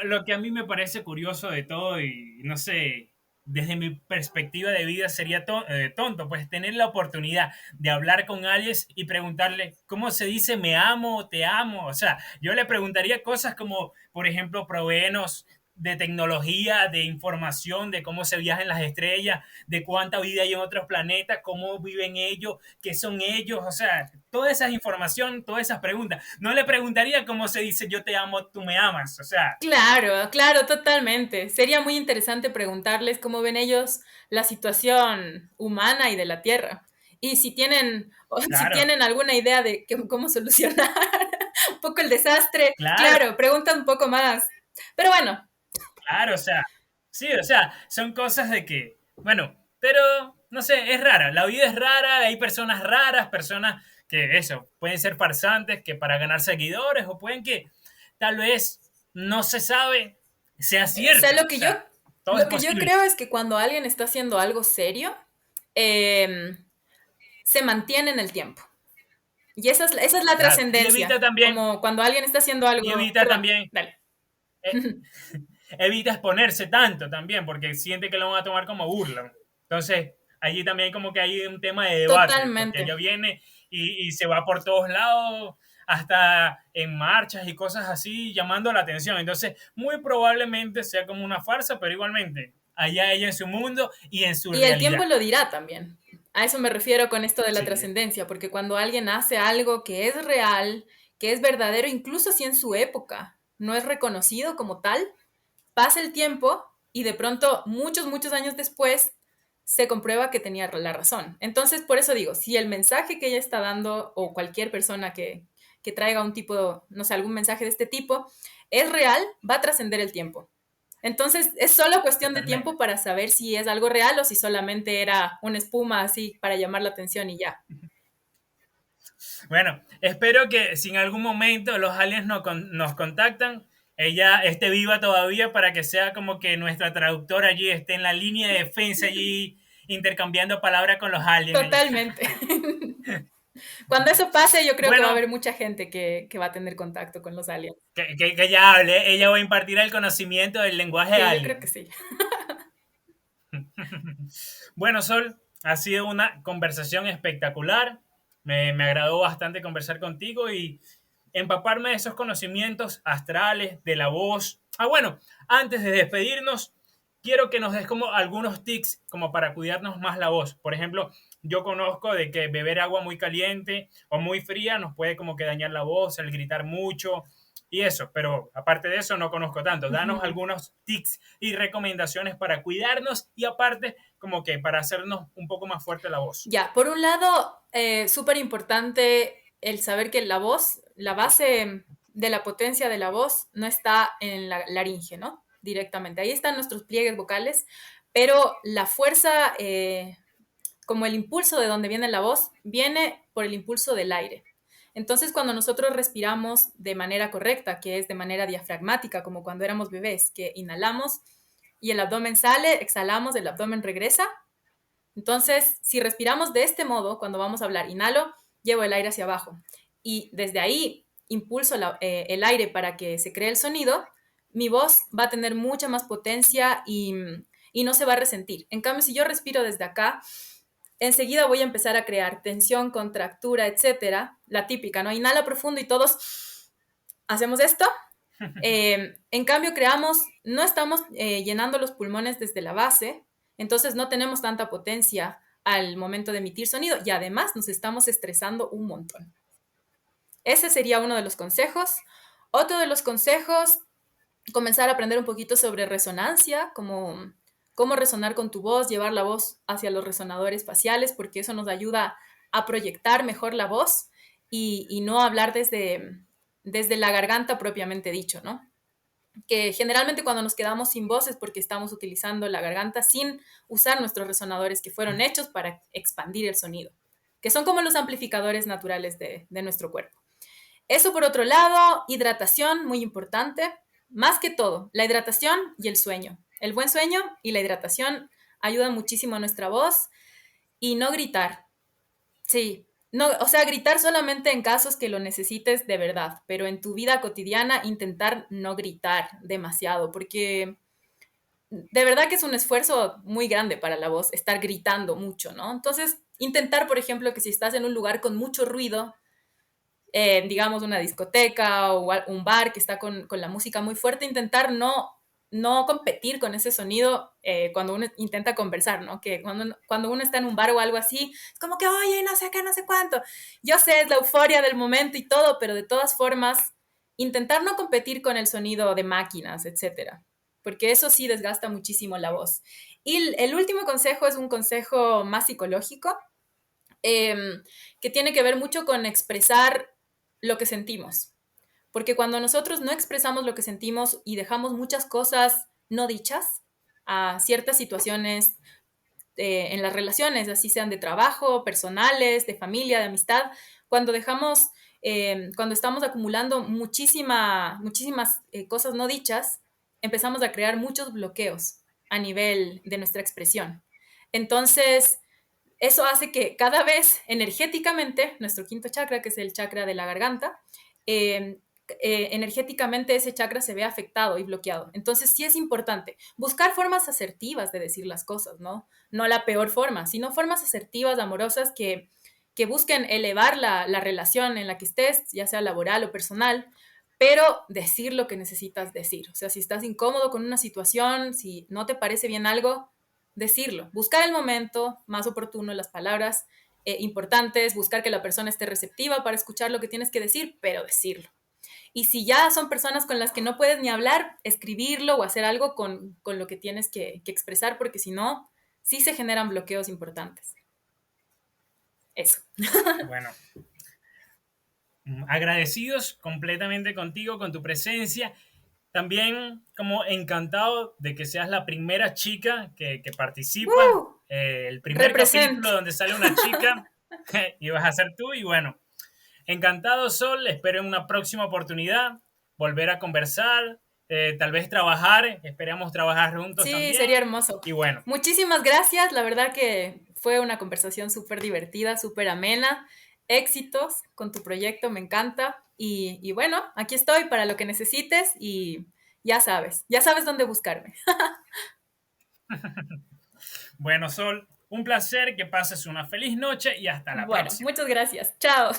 lo que a mí me parece curioso de todo y no sé, desde mi perspectiva de vida sería tonto, pues tener la oportunidad de hablar con alguien y preguntarle cómo se dice me amo, te amo. O sea, yo le preguntaría cosas como, por ejemplo, proveernos de tecnología, de información, de cómo se viajan las estrellas, de cuánta vida hay en otros planetas, cómo viven ellos, qué son ellos, o sea, toda esa información, todas esas preguntas. No le preguntaría cómo se dice yo te amo, tú me amas, o sea, Claro, claro, totalmente. Sería muy interesante preguntarles cómo ven ellos la situación humana y de la Tierra. Y si tienen, o si claro, tienen alguna idea de cómo solucionar un poco el desastre, claro, claro, pregunta un poco más. Pero bueno, claro, o sea, sí, o sea, son cosas de que, bueno, pero no sé, es rara, la vida es rara, hay personas raras, personas que eso, pueden ser farsantes, que para ganar seguidores, o pueden que tal vez no se sabe, sea o sea, cierto, o sea, todo es lo que yo posible. creo es que cuando alguien está haciendo algo serio, eh, se mantiene en el tiempo. Y esa es la Claro, trascendencia, como cuando alguien está haciendo y algo, evita perdón, también, dale. eh, evita exponerse tanto también, porque siente que lo van a tomar como burla. Entonces, allí también como que hay un tema de debate, porque Totalmente. ella viene y se va por todos lados, hasta en marchas y cosas así, llamando la atención. Entonces, muy probablemente sea como una farsa, pero igualmente, allá ella en su mundo y en su Y el tiempo realidad. lo dirá también. A eso me refiero con esto de la Sí, trascendencia, porque cuando alguien hace algo que es real, que es verdadero, incluso si en su época no es reconocido como tal, pasa el tiempo y de pronto, muchos años después, se comprueba que tenía la razón. Entonces, por eso digo, si el mensaje que ella está dando o cualquier persona que traiga un tipo, no sé, algún mensaje de este tipo, es real, va a trascender el tiempo. Entonces, es solo cuestión de totalmente. tiempo para saber si es algo real o si solamente era una espuma así para llamar la atención y ya. Bueno, espero que si en algún momento los aliens nos contactan, ella esté viva todavía para que sea como que nuestra traductora allí esté en la línea de defensa allí intercambiando palabras con los aliens allí. Totalmente. Cuando eso pase, yo creo que va a Bueno, haber mucha gente que va a tener contacto con los aliens. que ella hable, ella va a impartir el conocimiento del lenguaje Sí, yo creo que alien. sí. Bueno, Sol, ha sido una conversación espectacular. Me agradó bastante conversar contigo y empaparme de esos conocimientos astrales, de la voz. Ah, bueno, antes de despedirnos, quiero que nos des como algunos tips como para cuidarnos más la voz. Por ejemplo, yo conozco de que beber agua muy caliente o muy fría nos puede como que dañar la voz, el gritar mucho y eso, pero aparte de eso no conozco tanto. Danos Ujú. algunos tips y recomendaciones para cuidarnos y aparte como que para hacernos un poco más fuerte la voz. Ya, por un lado, súper importante el saber que la voz, la base de la potencia de la voz no está en la laringe, ¿no? Directamente. Ahí están nuestros pliegues vocales, pero la fuerza, como el impulso de donde viene la voz, viene por el impulso del aire. Entonces, cuando nosotros respiramos de manera correcta, que es de manera diafragmática, como cuando éramos bebés, que inhalamos y el abdomen sale, exhalamos, el abdomen regresa. Entonces, si respiramos de este modo, cuando vamos a hablar, inhalo, llevo el aire hacia abajo y desde ahí impulso el aire para que se cree el sonido, mi voz va a tener mucha más potencia y no se va a resentir. En cambio, si yo respiro desde acá, enseguida voy a empezar a crear tensión, contractura, etcétera, la típica, ¿no? Inhala profundo y todos hacemos esto. En cambio, no estamos llenando los pulmones desde la base, entonces no tenemos tanta potencia al momento de emitir sonido y además nos estamos estresando un montón. Ese sería uno de los consejos. Otro de los consejos, comenzar a aprender un poquito sobre resonancia, como cómo resonar con tu voz, llevar la voz hacia los resonadores faciales, porque eso nos ayuda a proyectar mejor la voz y no hablar desde la garganta propiamente dicho, ¿no? Que generalmente cuando nos quedamos sin voz es porque estamos utilizando la garganta sin usar nuestros resonadores que fueron hechos para expandir el sonido, que son como los amplificadores naturales de nuestro cuerpo. Eso por otro lado, hidratación, muy importante. Más que todo, la hidratación y el sueño. El buen sueño y la hidratación ayudan muchísimo a nuestra voz y no gritar. Sí, no, o sea, gritar solamente en casos que lo necesites de verdad, pero en tu vida cotidiana intentar no gritar demasiado, porque de verdad que es un esfuerzo muy grande para la voz estar gritando mucho, ¿no? Entonces, intentar, por ejemplo, que si estás en un lugar con mucho ruido, digamos una discoteca o un bar que está con la música muy fuerte, intentar no competir con ese sonido cuando uno intenta conversar, ¿no? Que cuando uno está en un bar o algo así, es como que, oye, no sé qué, no sé cuánto. Yo sé, es la euforia del momento y todo, pero de todas formas, intentar no competir con el sonido de máquinas, etcétera, porque eso sí desgasta muchísimo la voz. Y el último consejo es un consejo más psicológico, que tiene que ver mucho con expresar lo que sentimos. Porque cuando nosotros no expresamos lo que sentimos y dejamos muchas cosas no dichas a ciertas situaciones en las relaciones, así sean de trabajo, personales, de familia, de amistad, cuando dejamos, cuando estamos acumulando muchísimas cosas no dichas, empezamos a crear muchos bloqueos a nivel de nuestra expresión. Entonces, eso hace que cada vez energéticamente, nuestro quinto chakra, que es el chakra de la garganta, energéticamente ese chakra se ve afectado y bloqueado. Entonces sí es importante buscar formas asertivas de decir las cosas, ¿no? No la peor forma, sino formas asertivas, amorosas, que busquen elevar la relación en la que estés, ya sea laboral o personal, pero decir lo que necesitas decir. O sea, si estás incómodo con una situación, si no te parece bien algo, decirlo. Buscar el momento más oportuno, las palabras importantes, buscar que la persona esté receptiva para escuchar lo que tienes que decir, pero decirlo. Y si ya son personas con las que no puedes ni hablar, escribirlo o hacer algo con lo que tienes que expresar, porque si no, sí se generan bloqueos importantes. Eso. Bueno, agradecidos completamente contigo, con tu presencia. También como encantado de que seas la primera chica que participa. El primer capítulo donde sale una chica y vas a ser tú. Y bueno, encantado, Sol. Espero en una próxima oportunidad volver a conversar, tal vez trabajar. Esperamos trabajar juntos también. Sí, sería hermoso. Y bueno. Muchísimas gracias. La verdad que fue una conversación súper divertida, súper amena. Éxitos con tu proyecto, me encanta. Y bueno, aquí estoy para lo que necesites y ya sabes dónde buscarme. Bueno, Sol, un placer, que pases una feliz noche y hasta la próxima. Bueno, muchas gracias. Chao.